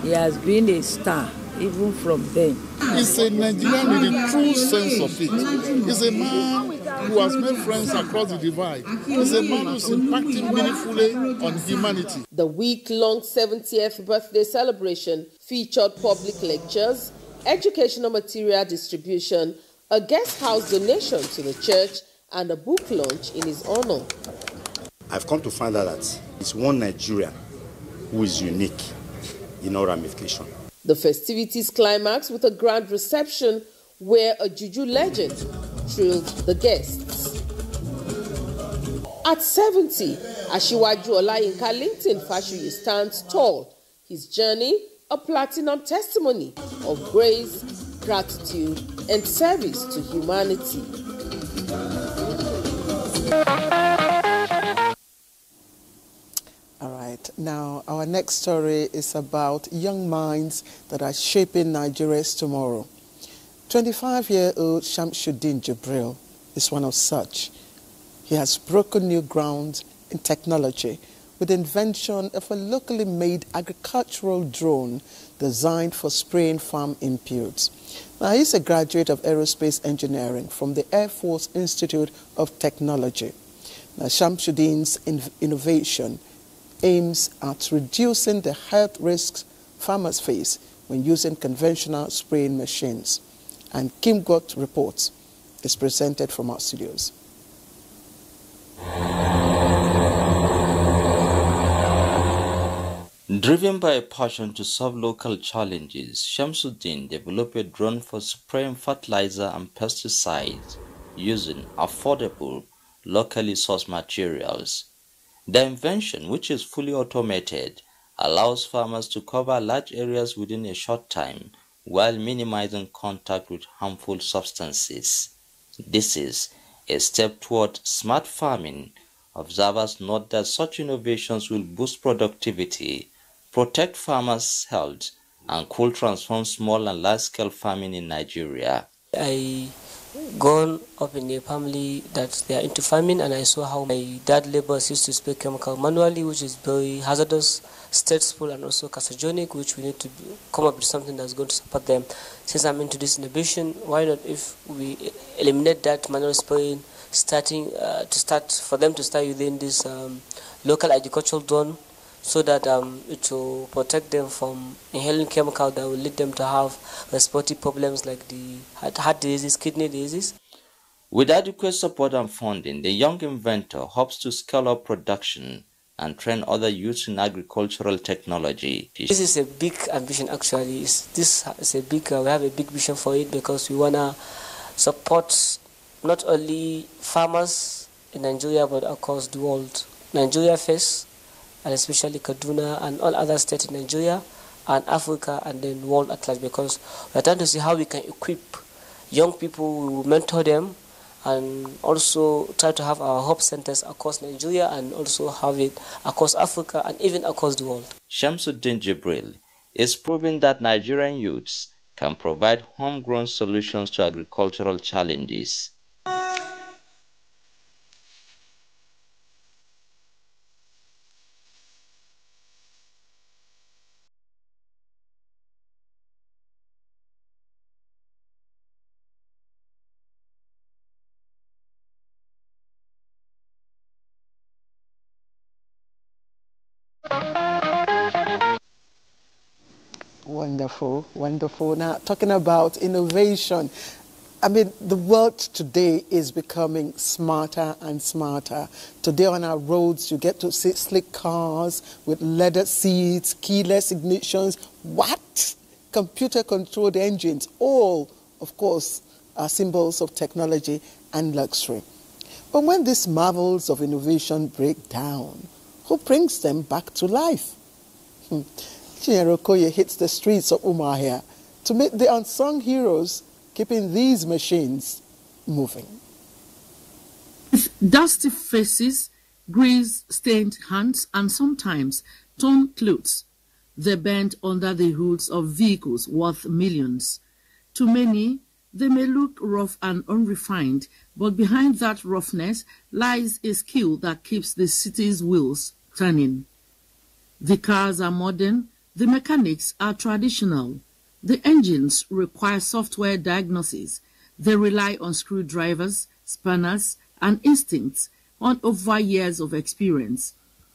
Speaker 13: he has been a star, even from then.
Speaker 9: He's a Nigerian in the true sense of it. He's a man who has made friends across the divide. He's a man who's impacting meaningfully on humanity.
Speaker 7: The week-long 70th birthday celebration featured public lectures, educational material distribution, a guest house donation to the church, and a book launch in his honor.
Speaker 14: I've come to find out that it's one Nigerian who is unique in all ramifications.
Speaker 7: The festivities climaxed with a grand reception where a juju legend thrilled the guests. At 70, Asiwaju Olayinka Linton Fashuyi stands tall. His journey, a platinum testimony of grace, gratitude, and service to humanity.
Speaker 1: All right, now our next story is about young minds that are shaping Nigeria's tomorrow. 25-year-old Shamsuddin Jibril is one of such. He has broken new ground in technology with the invention of a locally made agricultural drone designed for spraying farm inputs. Now, he's a graduate of aerospace engineering from the Air Force Institute of Technology. Now, Shamsuddin's innovation aims at reducing the health risks farmers face when using conventional spraying machines. And Kim Gott reports is presented from our studios.
Speaker 25: Driven by a passion to solve local challenges, Shamsuddin developed a drone for spraying fertilizer and pesticides using affordable, locally sourced materials. The invention, which is fully automated, allows farmers to cover large areas within a short time while minimizing contact with harmful substances. This is a step toward smart farming. Observers note that such innovations will boost productivity, protect farmers' health, and could transform small and large-scale farming in Nigeria.
Speaker 28: I grown up in a family that they are into farming, and I saw how my dad laborers used to spray chemical manually, which is very hazardous, stressful, and also carcinogenic, which we need to come up with something that's going to support them. Since I'm into this innovation, why not if we eliminate that manual spraying, for them to start within this local agricultural drone, so that it will protect them from inhaling chemical that will lead them to have respiratory problems like the heart diseases, kidney diseases.
Speaker 25: With adequate support and funding, the young inventor hopes to scale up production and train other youths in agricultural technology.
Speaker 28: This is a big ambition actually. We have a big vision for it because we want to support not only farmers in Nigeria but across the world. Nigeria first, and especially Kaduna and all other states in Nigeria and Africa and then world at large, because we're trying to see how we can equip young people, we will mentor them, and also try to have our hub centers across Nigeria and also have it across Africa and even across the world.
Speaker 25: Shamsuddin Jibril is proving that Nigerian youths can provide homegrown solutions to agricultural challenges.
Speaker 1: Wonderful, wonderful. Now, talking about innovation, I mean, the world today is becoming smarter and smarter. Today on our roads, you get to see slick cars with leather seats, keyless ignitions. What? Computer-controlled engines. All, of course, are symbols of technology and luxury. But when these marvels of innovation break down, who brings them back to life. Chinyere Okoye hits the streets of Umuahia to meet the unsung heroes keeping these machines moving.
Speaker 2: With dusty faces, grease-stained hands, and sometimes torn clothes, they bend under the hoods of vehicles worth millions. To many, they may look rough and unrefined, but behind that roughness lies a skill that keeps the city's wheels turning. The cars are modern, the mechanics are traditional. The engines require software diagnosis. They rely on screwdrivers, spanners, and instincts on over years of experience.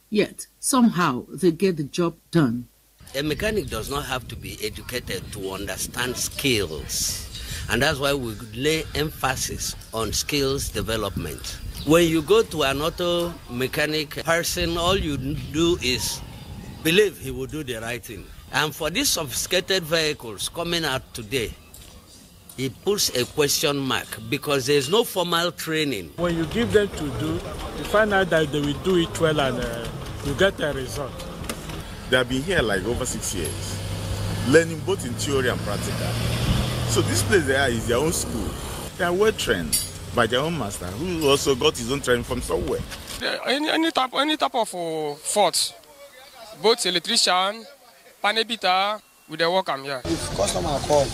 Speaker 2: Yet, somehow, they get the job done.
Speaker 5: A mechanic does not have to be educated to understand skills. And that's why we lay emphasis on skills development. When you go to an auto mechanic person, all you do is believe he will do the right thing. And for these sophisticated vehicles coming out today, he puts a question mark because there is no formal training.
Speaker 15: When you give them to do, you find out that they will do it well and you get a result.
Speaker 17: They have been here like over 6 years, learning both in theory and practical. So this place there is their own school. They are well trained by their own master, who also got his own training from somewhere.
Speaker 18: Any type of fault, both electrician, panel beater, with the work I'm here.
Speaker 26: If customer call,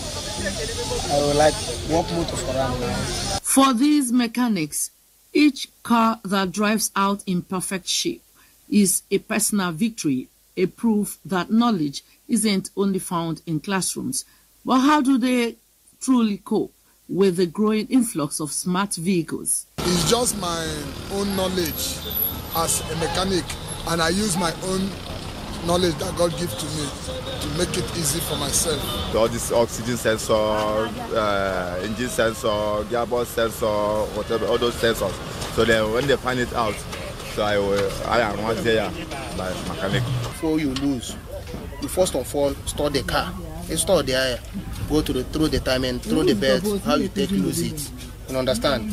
Speaker 26: I would like work motor for them now.
Speaker 2: For these mechanics, each car that drives out in perfect shape is a personal victory, a proof that knowledge isn't only found in classrooms. But how do they truly cope with the growing influx of smart vehicles?
Speaker 9: It's just my own knowledge as a mechanic, and I use my own knowledge that God gives to me to make it easy for myself.
Speaker 17: All this oxygen sensor, engine sensor, gearbox sensor, whatever, all those sensors. So then when they find it out, so I am one there, my mechanic.
Speaker 26: Before you lose, you first of all store the car. Install the air, go to through the time and through the bed, how you take lose it. You understand?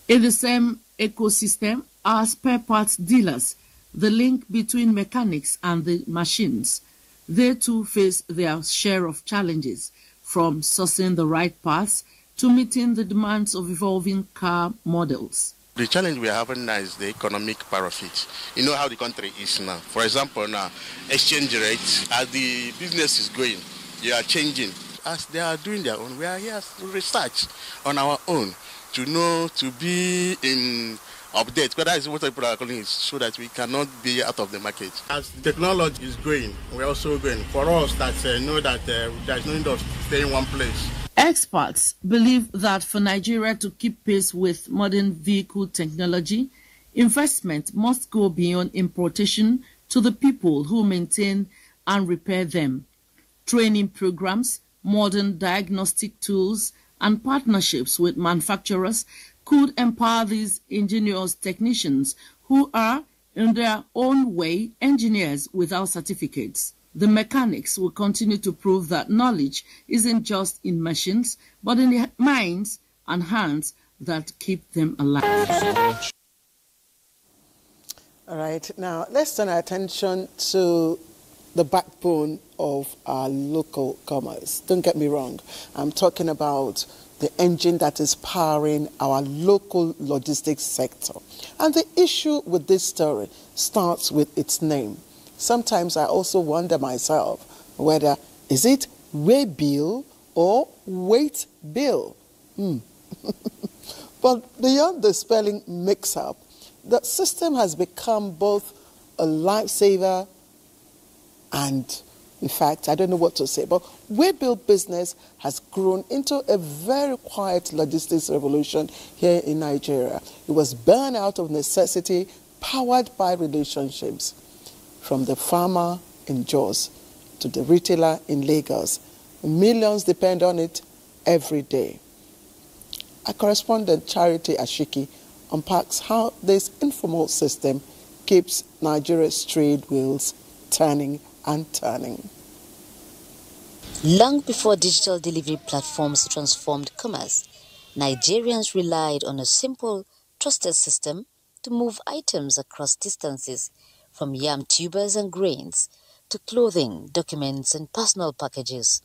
Speaker 2: In the same ecosystem are spare parts dealers, the link between mechanics and the machines. They too face their share of challenges, from sourcing the right parts to meeting the demands of evolving car models.
Speaker 19: The challenge we are having now is the economic part of it. You know how the country is now. For example, now, exchange rates, as the business is going, they are changing. As they are doing their own, we are here to research on our own to know, to be in update, because that is what people are calling it, so that we cannot be out of the market.
Speaker 15: As the technology is growing, we're also growing. For us, that know that there's no need of staying in one place.
Speaker 2: Experts believe that for Nigeria to keep pace with modern vehicle technology, investment must go beyond importation to the people who maintain and repair them. Training programs, modern diagnostic tools, and partnerships with manufacturers could empower these ingenious technicians who are, in their own way, engineers without certificates. The mechanics will continue to prove that knowledge isn't just in machines, but in the minds and hands that keep them alive.
Speaker 1: All right, now let's turn our attention to the backbone of our local commerce. Don't get me wrong, I'm talking about the engine that is powering our local logistics sector. And the issue with this story starts with its name. Sometimes I also wonder myself whether is it way-bill or weight bill? But beyond the spelling mix-up, the system has become both a lifesaver and, in fact, I don't know what to say, but way-bill business has grown into a very quiet logistics revolution here in Nigeria. It was born out of necessity, powered by relationships. From the farmer in Jos to the retailer in Lagos, millions depend on it every day. Our correspondent Charity Ashiki unpacks how this informal system keeps Nigeria's trade wheels turning and turning.
Speaker 20: Long before digital delivery platforms transformed commerce, Nigerians relied on a simple, trusted system to move items across distances from yam tubers and grains to clothing, documents and personal packages.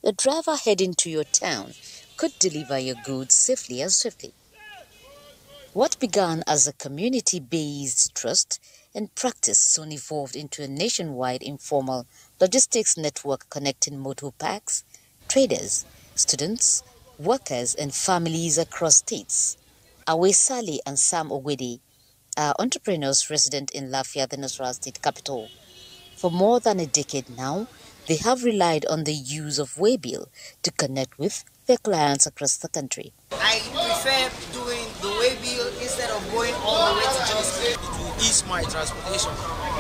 Speaker 20: The driver heading to your town could deliver your goods safely and swiftly. What began as a community-based trust and practice soon evolved into a nationwide informal logistics network connecting motor parks, traders, students, workers and families across states. Awe Sali and Sam Ogwede are entrepreneurs resident in Lafia, the Nasarawa state capital. For more than a decade now, they have relied on the use of Waybill to connect with their clients across the country.
Speaker 12: I prefer doing the Waybill instead of going all the way to just it will ease my transportation,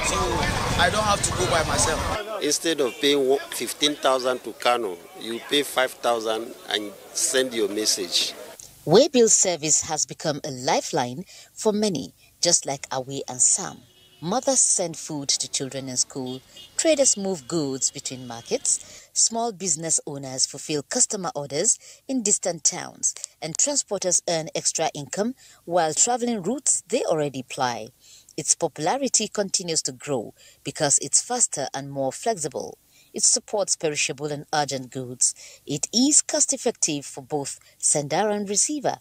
Speaker 12: so I don't have to go by myself.
Speaker 3: Instead of paying 15,000 to Kano, you pay 5,000 and send your message.
Speaker 20: Waybill service has become a lifeline for many, just like Awe and Sam. Mothers send food to children in school, traders move goods between markets, small business owners fulfill customer orders in distant towns, and transporters earn extra income while traveling routes they already ply. Its popularity continues to grow because it's faster and more flexible. It supports perishable and urgent goods. It is cost-effective for both sender and receiver.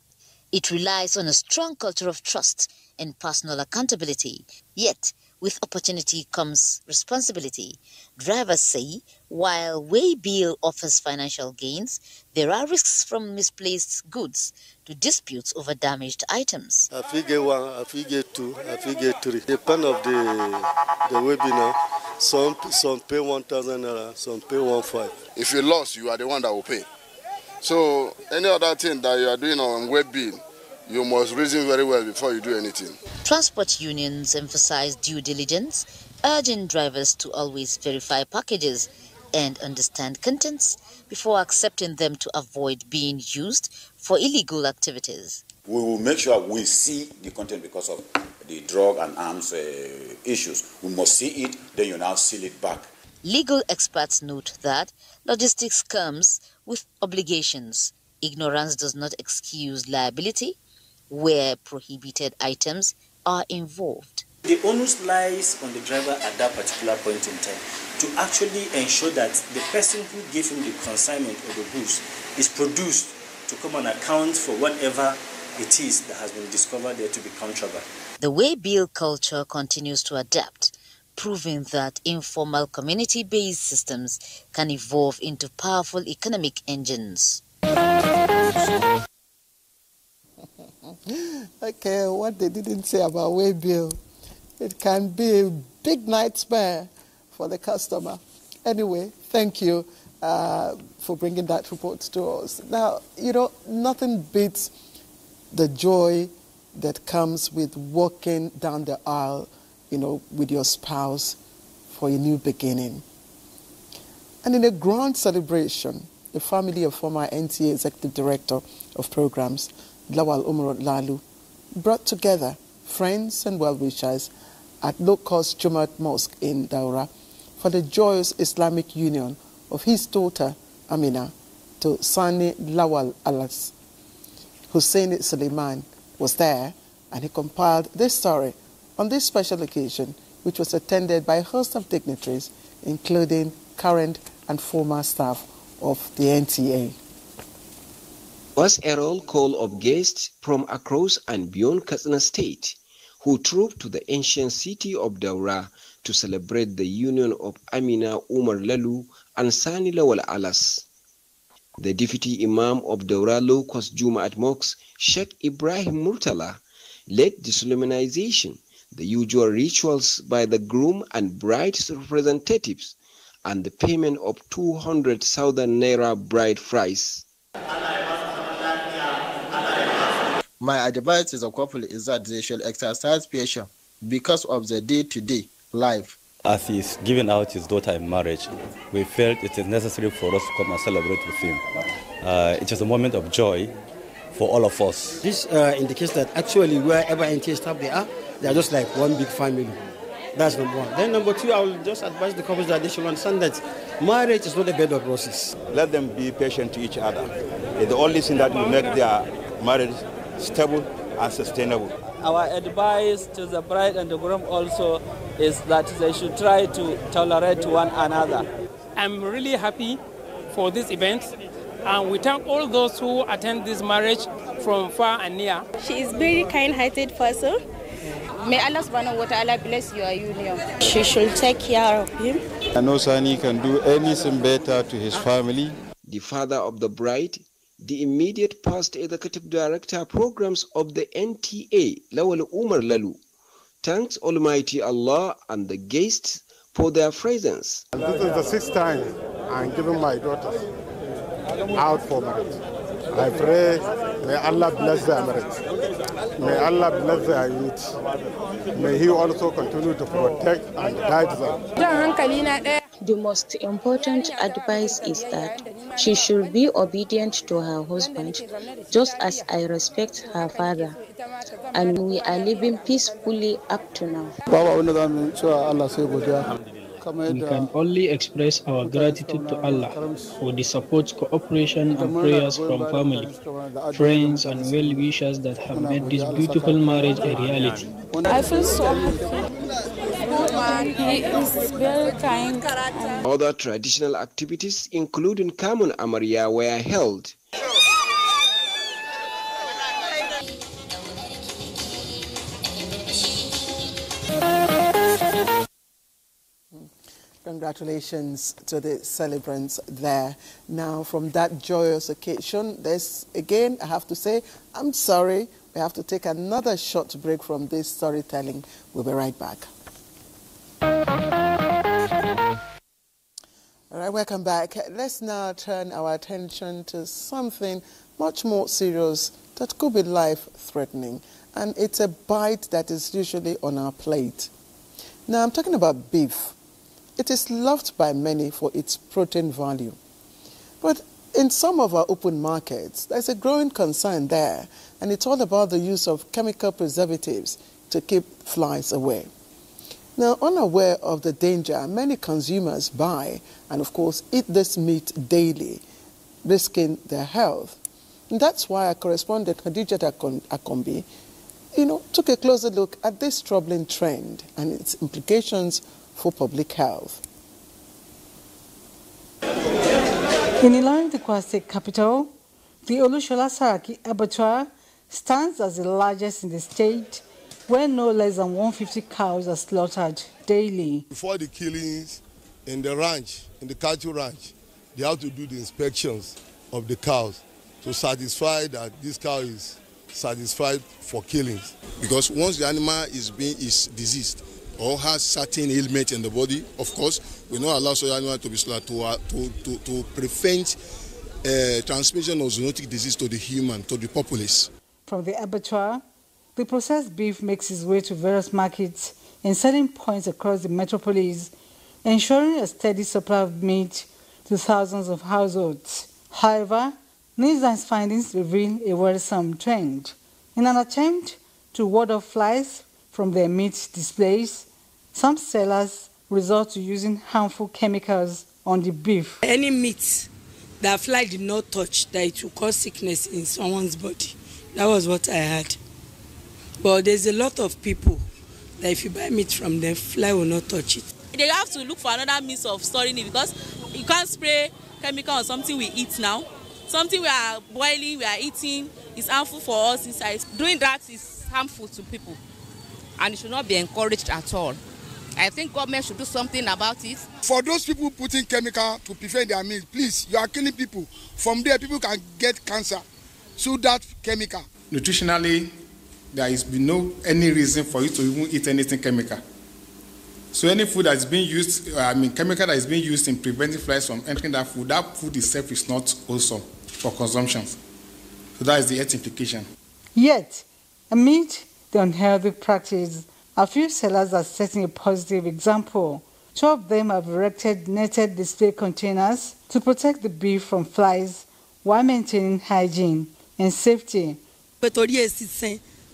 Speaker 20: It relies on a strong culture of trust and personal accountability. Yet, with opportunity comes responsibility. Drivers say, while Waybill offers financial gains, there are risks from misplaced goods to disputes over damaged items.
Speaker 4: I figure one, I figure two, I figure three. Depend of the Waybill now. Some pay 1,000 naira, some pay 1,500.
Speaker 6: If you lost, you are the one that will pay. So any other thing that you are doing on Waybill, you must reason very well before you do anything.
Speaker 20: Transport unions emphasize due diligence, urging drivers to always verify packages and understand contents before accepting them to avoid being used for illegal activities.
Speaker 16: We will make sure we see the content because of the drug and arms issues. We must see it, then you now seal it back.
Speaker 20: Legal experts note that logistics comes with obligations. Ignorance does not excuse liability where prohibited items are involved.
Speaker 21: The onus lies on the driver at that particular point in time to actually ensure that the person who gave him the consignment or the goods is produced to come and account for whatever it is that has been discovered there to be contraband.
Speaker 20: The Waybill culture continues to adapt, proving that informal community-based systems can evolve into powerful economic engines.
Speaker 1: Okay, what they didn't say about Waybill, it can be a big nightmare for the customer. Anyway, thank you for bringing that report to us. Now, nothing beats the joy that comes with walking down the aisle, with your spouse for a new beginning. And in a grand celebration, the family of former NTA Executive Director of Programs, Lawal Umar Lalu, brought together friends and well-wishers at low-cost Jumat Mosque in Daura for the joyous Islamic union of his daughter Amina to Sani Lawal Alas. Hussein Suleiman was there, and he compiled this story on this special occasion, which was attended by a host of dignitaries, including current and former staff of the NTA.
Speaker 22: Was a roll call of guests from across and beyond Katsina State who trooped to the ancient city of Daura to celebrate the union of Amina Umar Lalu and Sani Lawal Alas. The deputy imam of Daura low-cost Jumaat Mosque, Sheikh Ibrahim Murtala, led the solemnization, the usual rituals by the groom and bride's representatives, and the payment of 200,000 naira bride price.
Speaker 23: My advice to the couple is that they should exercise patience because of the day-to-day life.
Speaker 24: As he is giving out his daughter in marriage, we felt it is necessary for us to come and celebrate with him. It is a moment of joy for all of us.
Speaker 29: This indicates that actually wherever NTA staff they are just like one big family. That's number one. Then number two, I will just advise the couples that they should understand that marriage is not a bed of roses.
Speaker 14: Let them be patient to each other. It's the only thing that will make their marriage stable and sustainable.
Speaker 30: Our advice to the bride and the groom also
Speaker 5: is that they should try to tolerate one another.
Speaker 7: I'm really happy for this event, and we thank all those who attend this marriage from far and near.
Speaker 8: She is very kind-hearted person. May Allah subhanahu wa ta'ala bless your union. She should take care of him.
Speaker 10: I know Sani can do anything better to his family.
Speaker 22: The father of the bride, the immediate past executive director programs of the NTA, Lawal Umar Lalu, thanks Almighty Allah and the guests for their presence.
Speaker 11: This is the sixth time I'm giving my daughters out for marriage. I pray, may Allah bless their marriage. May Allah bless their unity. May He also continue to protect and guide them.
Speaker 13: The most important advice is that she should be obedient to her husband, just as I respect her father. And we are living peacefully up to now.
Speaker 25: We can only express our gratitude to Allah for the support, cooperation, and prayers from family, friends, and well-wishers that have made this beautiful marriage a reality.
Speaker 8: I feel so happy. He is very kind.
Speaker 22: Other traditional activities, including Kamun Amaria, were held.
Speaker 1: Congratulations to the celebrants there. Now, from that joyous occasion, there's again, I have to say, I'm sorry, we have to take another short break from this storytelling. We'll be right back. All right, welcome back. Let's now turn our attention to something much more serious that could be life-threatening, and it's a bite that is usually on our plate. Now, I'm talking about beef. It is loved by many for its protein value. But in some of our open markets, there's a growing concern there, and it's all about the use of chemical preservatives to keep flies away. Now, unaware of the danger, many consumers buy and, of course, eat this meat daily, risking their health. And that's why our correspondent, Khadijat Akombi, took a closer look at this troubling trend and its implications for public health.
Speaker 27: In Ilorin, the Kwara State capital, the Olushola Saraki abattoir stands as the largest in the state, where no less than 150 cows are slaughtered daily.
Speaker 28: Before the killings in the ranch, in the cattle ranch, they have to do the inspections of the cows to satisfy that this cow is satisfied for killings. Because once the animal is diseased or has certain ailment in the body, of course, we not allow such animal to be slaughtered to prevent transmission of zoonotic disease to the human, to the populace.
Speaker 27: From the abattoir, the processed beef makes its way to various markets in certain points across the metropolis, ensuring a steady supply of meat to thousands of households. However, Newsline's findings reveal a worrisome trend. In an attempt to ward off flies from their meat displays, some sellers resort to using harmful chemicals on the beef.
Speaker 30: Any meat that fly did not touch, that it will cause sickness in someone's body. That was what I had. But there's a lot of people that if you buy meat from them, fly will not touch it.
Speaker 31: They have to look for another means of storing it, because you can't spray chemical on something we eat now. Something we are boiling, we are eating, is harmful for us inside. Doing that is harmful to people, and it should not be encouraged at all. I think government should do something about it.
Speaker 32: For those people putting chemical to prevent their meat, please, you are killing people. From there, people can get cancer through that chemical.
Speaker 33: Nutritionally, there is no any reason for you to even eat anything chemical. So any food that is being used, chemical that is being used in preventing flies from entering that food itself is not wholesome for consumption. So that is the health implication.
Speaker 27: Yet, amid the unhealthy practice, a few sellers are setting a positive example. 2 of them have erected netted display containers to protect the beef from flies while maintaining hygiene and safety.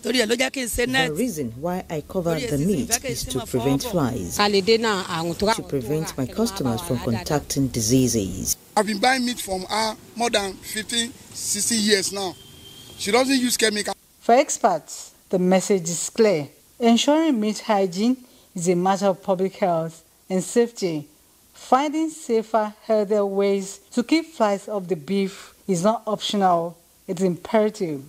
Speaker 34: The reason why I cover the meat is to prevent flies, to prevent my customers from contacting diseases.
Speaker 32: I've been buying meat from her more than 15, 60 years now. She doesn't use chemical.
Speaker 27: For experts, the message is clear. Ensuring meat hygiene is a matter of public health and safety. Finding safer, healthier ways to keep flies off the beef is not optional, it's imperative.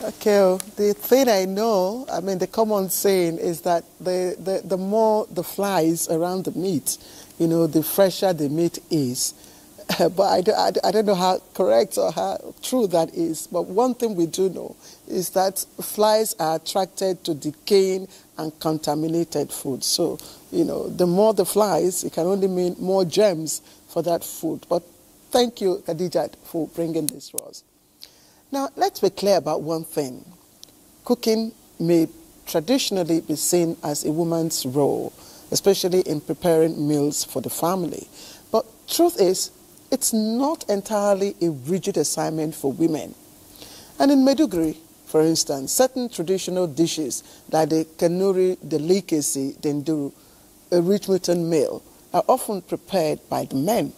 Speaker 1: Okay, the thing I know, I mean, the common saying is that the more the flies around the meat, you know, the fresher the meat is. But I don't know how correct or how true that is. But one thing we do know is that flies are attracted to decaying and contaminated food. So, you know, the more the flies, it can only mean more germs for that food. But thank you, Khadijat, for bringing this to us. Now, let's be clear about one thing. Cooking may traditionally be seen as a woman's role, especially in preparing meals for the family. But truth is, it's not entirely a rigid assignment for women. And in Maiduguri, for instance, certain traditional dishes like the kanuri delicacy, denduru, a rich mutton meal, are often prepared by the men.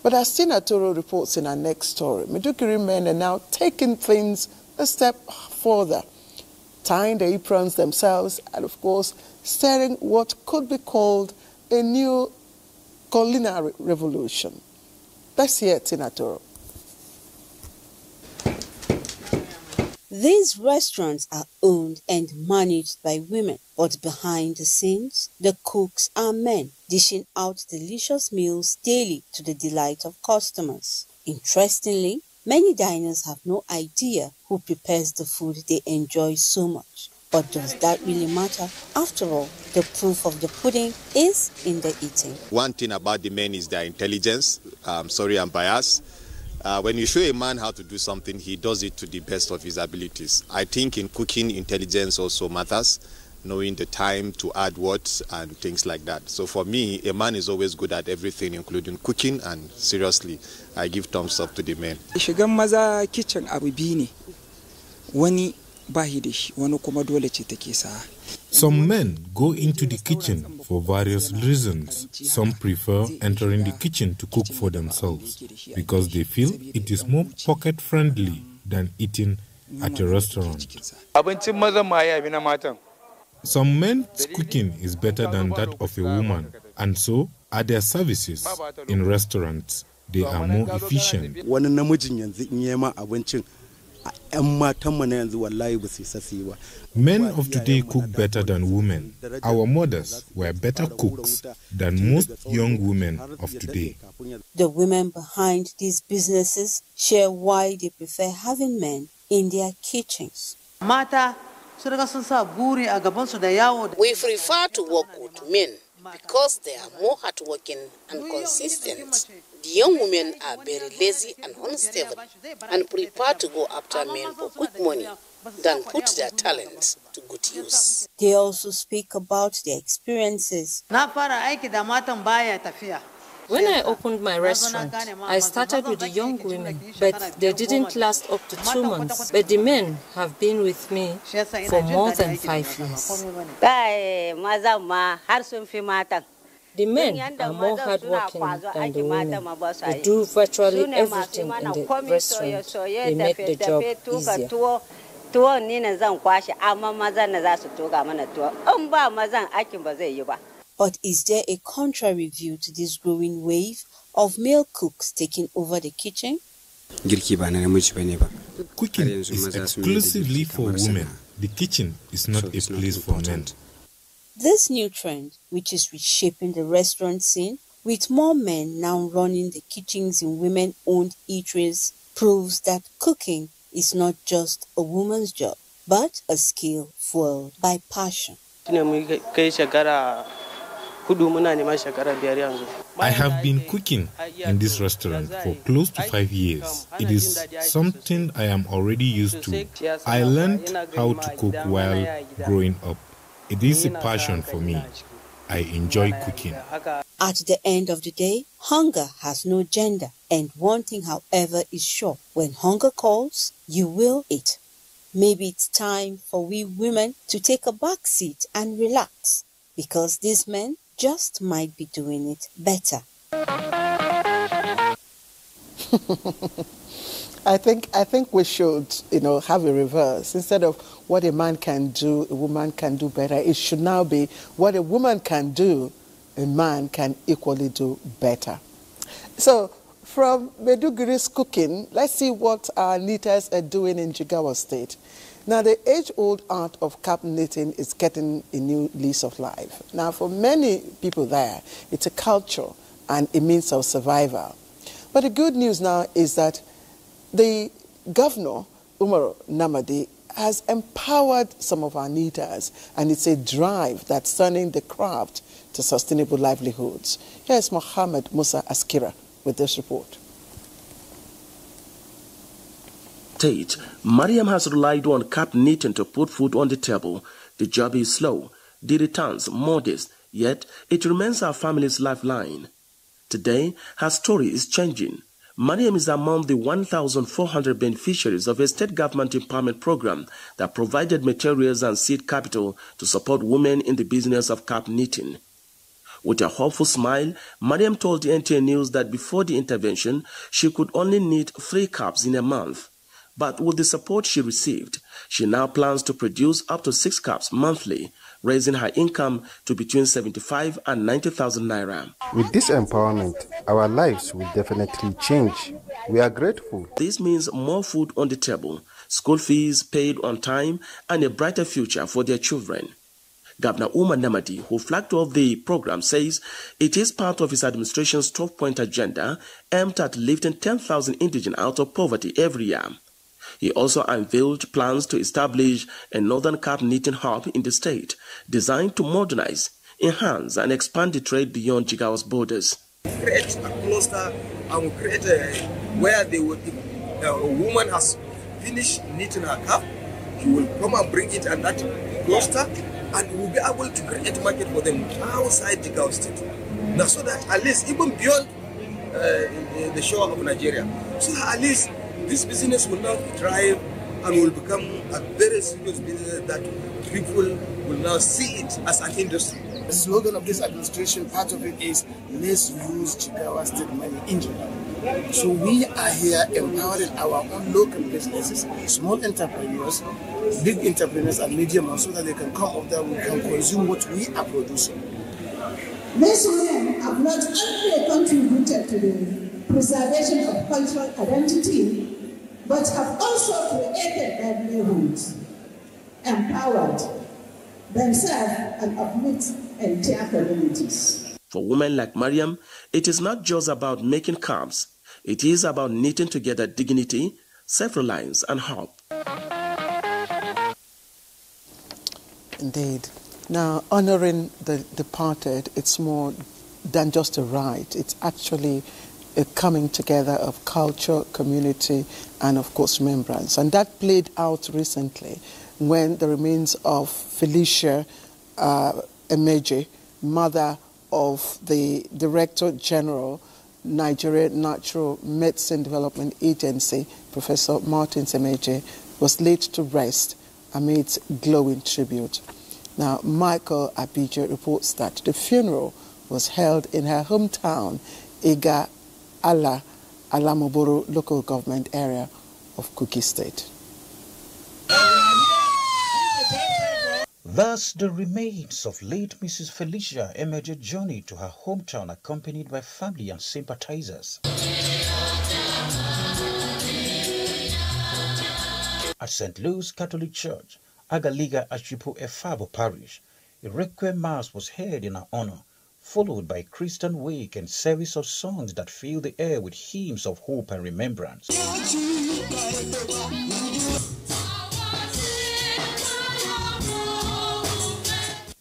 Speaker 1: But as Tina Toro reports in our next story, Maiduguri men are now taking things a step further, tying the aprons themselves and, of course, stirring what could be called a new culinary revolution. Let's hear Tina Toro.
Speaker 2: These restaurants are owned and managed by women, but behind the scenes, the cooks are men, dishing out delicious meals daily to the delight of customers. Interestingly, many diners have no idea who prepares the food they enjoy so much. But does that really matter? After all, the proof of the pudding is in the eating.
Speaker 3: One thing about the men is their intelligence. Sorry, I'm biased. When you show a man how to do something, he does it to the best of his abilities. I think in cooking, intelligence also matters, knowing the time to add what and things like that. So for me, a man is always good at everything, including cooking, and seriously, I give thumbs up to the men.
Speaker 4: Shigan maza kitchen abu biyu ne. Wani bahi da shi, wani kuma dole ce take sa.
Speaker 6: Some men go into the kitchen for various reasons. Some prefer entering the kitchen to cook for themselves because they feel it is more pocket-friendly than eating at a restaurant. Some men's cooking is better than that of a woman, and so at their services in restaurants, they are more efficient. Men of today cook better than women. Our mothers were better cooks than most young women of today.
Speaker 2: The women behind these businesses share why they prefer having men in their kitchens.
Speaker 9: We prefer to work with men because they are more hardworking and consistent. The young women are very lazy and unstable and prefer to go after men for quick money than put their talents to good use.
Speaker 2: They also speak about their experiences.
Speaker 12: When I opened my restaurant, I started with the young women, but they didn't last up to 2 months. But the men have been with me for more than 5 years. The men are more hardworking than the women. They do virtually everything in the restaurant. They make the job easier.
Speaker 2: But is there a contrary view to this growing wave of male cooks taking over the kitchen?
Speaker 6: Cooking is exclusively for women. The kitchen is not a place for men.
Speaker 2: This new trend, which is reshaping the restaurant scene, with more men now running the kitchens in women-owned eateries, proves that cooking is not just a woman's job, but a skill fueled by passion.
Speaker 6: I have been cooking in this restaurant for close to 5 years. It is something I am already used to. I learned how to cook while growing up. It is a passion for me. I enjoy cooking.
Speaker 2: At the end of the day, hunger has no gender. And one thing, however, is sure. When hunger calls, you will eat. Maybe it's time for we women to take a back seat and relax, because these men just might be doing it better.
Speaker 1: I think we should, have a reverse. Instead of what a man can do, a woman can do better. It should now be what a woman can do, a man can equally do better. So, from Meduguri's cooking, let's see what our knitters are doing in Jigawa State. Now, the age-old art of cap knitting is getting a new lease of life. Now, for many people there, it's a culture and a means of survival. But the good news now is that the governor, Umaru Namadi, has empowered some of our knitters, and it's a drive that's turning the craft to sustainable livelihoods. Here's Mohammed Musa Askira with this report.
Speaker 5: Mariam has relied on cap knitting to put food on the table. The job is slow, the returns modest, yet it remains our family's lifeline. Today, her story is changing. Mariam is among the 1,400 beneficiaries of a state government empowerment program that provided materials and seed capital to support women in the business of cap knitting. With a hopeful smile, Mariam told the NTA News that before the intervention, she could only knit 3 caps in a month. But with the support she received, she now plans to produce up to 6 caps monthly, raising her income to between 75 and 90,000 naira.
Speaker 11: With this empowerment, our lives will definitely change. We are grateful.
Speaker 5: This means more food on the table, school fees paid on time, and a brighter future for their children. Governor Umar Namadi, who flagged off the program, says it is part of his administration's 12-point agenda aimed at lifting 10,000 indigents out of poverty every year. He also unveiled plans to establish a northern cap knitting hub in the state, designed to modernize, enhance, and expand the trade beyond Jigawa's borders.
Speaker 7: Create a cluster and create where they would, a woman has finished knitting her cap, she will come and bring it and that cluster, and we'll be able to create a market for them outside Jigawa State. Now, so that at least even beyond the shore of Nigeria, so at least this business will now thrive and will become a very serious business that people will now see it as an industry.
Speaker 14: The slogan of this administration, part of it is, let's use Jigawa State money in Jigawa. So we are here empowering our own local businesses, small entrepreneurs, big entrepreneurs and medium ones, so that they can come up there, we can consume what we are producing.
Speaker 15: These women have not only contributed to the preservation of cultural identity, but have also created livelihoods, empowered themselves and uplift entire communities.
Speaker 5: For women like Mariam, it is not just about making caps. It is about knitting together dignity, self-reliance, and hope.
Speaker 1: Indeed. Now, honoring the departed, it's more than just a rite. It's actually a coming together of culture, community, and of course remembrance. And that played out recently when the remains of Felicia Emeje, mother of the Director General, Nigerian Natural Medicine Development Agency, Professor Martin Emeje, was laid to rest amid glowing tribute. Now, Michael Abuja reports that the funeral was held in her hometown, Iga Alamoboro local government area of Kogi State.
Speaker 16: Thus, the remains of late Mrs. Felicia Emeje journeyed to her hometown accompanied by family and sympathizers. At St. Louis Catholic Church, Agaliga Achipo Efabo Parish, a requiem mass was held in her honor, followed by a Christian wake and service of songs that fill the air with hymns of hope and remembrance.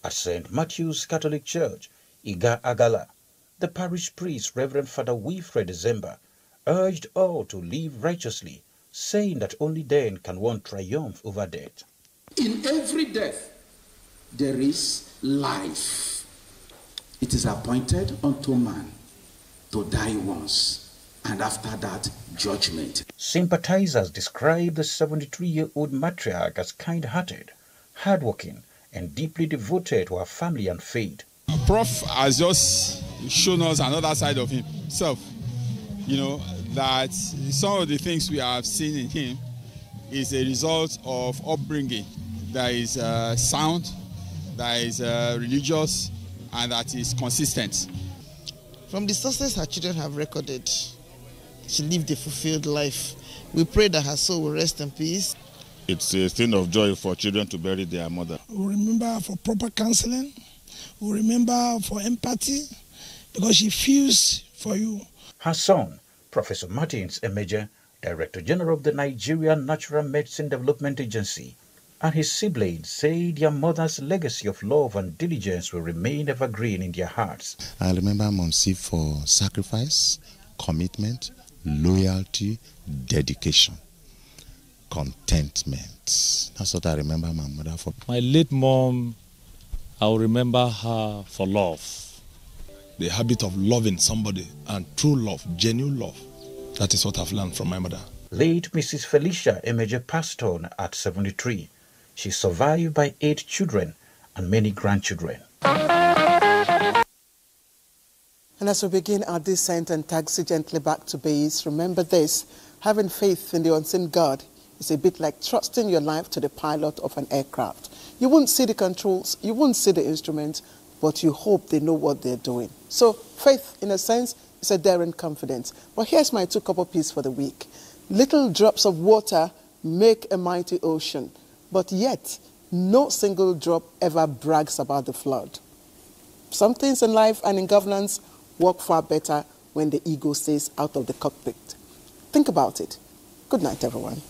Speaker 16: At St. Matthew's Catholic Church, Iga Agala, the parish priest, Reverend Father Wilfred December, urged all to live righteously, saying that only then can one triumph over death.
Speaker 17: In every death, there is life. It is appointed unto man to die once, and after that, judgment.
Speaker 16: Sympathizers describe the 73-year-old matriarch as kind-hearted, hardworking, and deeply devoted to her family and faith.
Speaker 33: Prof has just shown us another side of himself. You know,
Speaker 8: that some of the things we have seen in him is a result of upbringing that is sound, that is religious, and that is consistent.
Speaker 10: From the success her children have recorded, she lived a fulfilled life. We pray that her soul will rest in peace.
Speaker 13: It's a thing of joy for children to bury their mother.
Speaker 18: We remember for proper counseling. We remember for empathy, because she feels for you.
Speaker 16: Her son, Professor Martins Emeje, Director General of the Nigerian Natural Medicine Development Agency, and his siblings say their mother's legacy of love and diligence will remain evergreen in their hearts.
Speaker 19: I remember Momsi for sacrifice, commitment, loyalty, dedication, contentment. That's what I remember my mother for.
Speaker 20: My late mom, I will remember her for love. The habit of loving somebody and true love, genuine love. That is what I've learned from my mother.
Speaker 16: Late Mrs. Felicia Emeje passed on at 73. She is survived by 8 children and many grandchildren.
Speaker 1: And as we begin our descent and taxi gently back to base, remember this: having faith in the unseen God is a bit like trusting your life to the pilot of an aircraft. You won't see the controls, you won't see the instruments, but you hope they know what they're doing. So faith, in a sense, is a daring confidence. But here's my 2 copper piece for the week. Little drops of water make a mighty ocean, but yet no single drop ever brags about the flood. Some things in life and in governance work far better when the ego stays out of the cockpit. Think about it. Good night, everyone.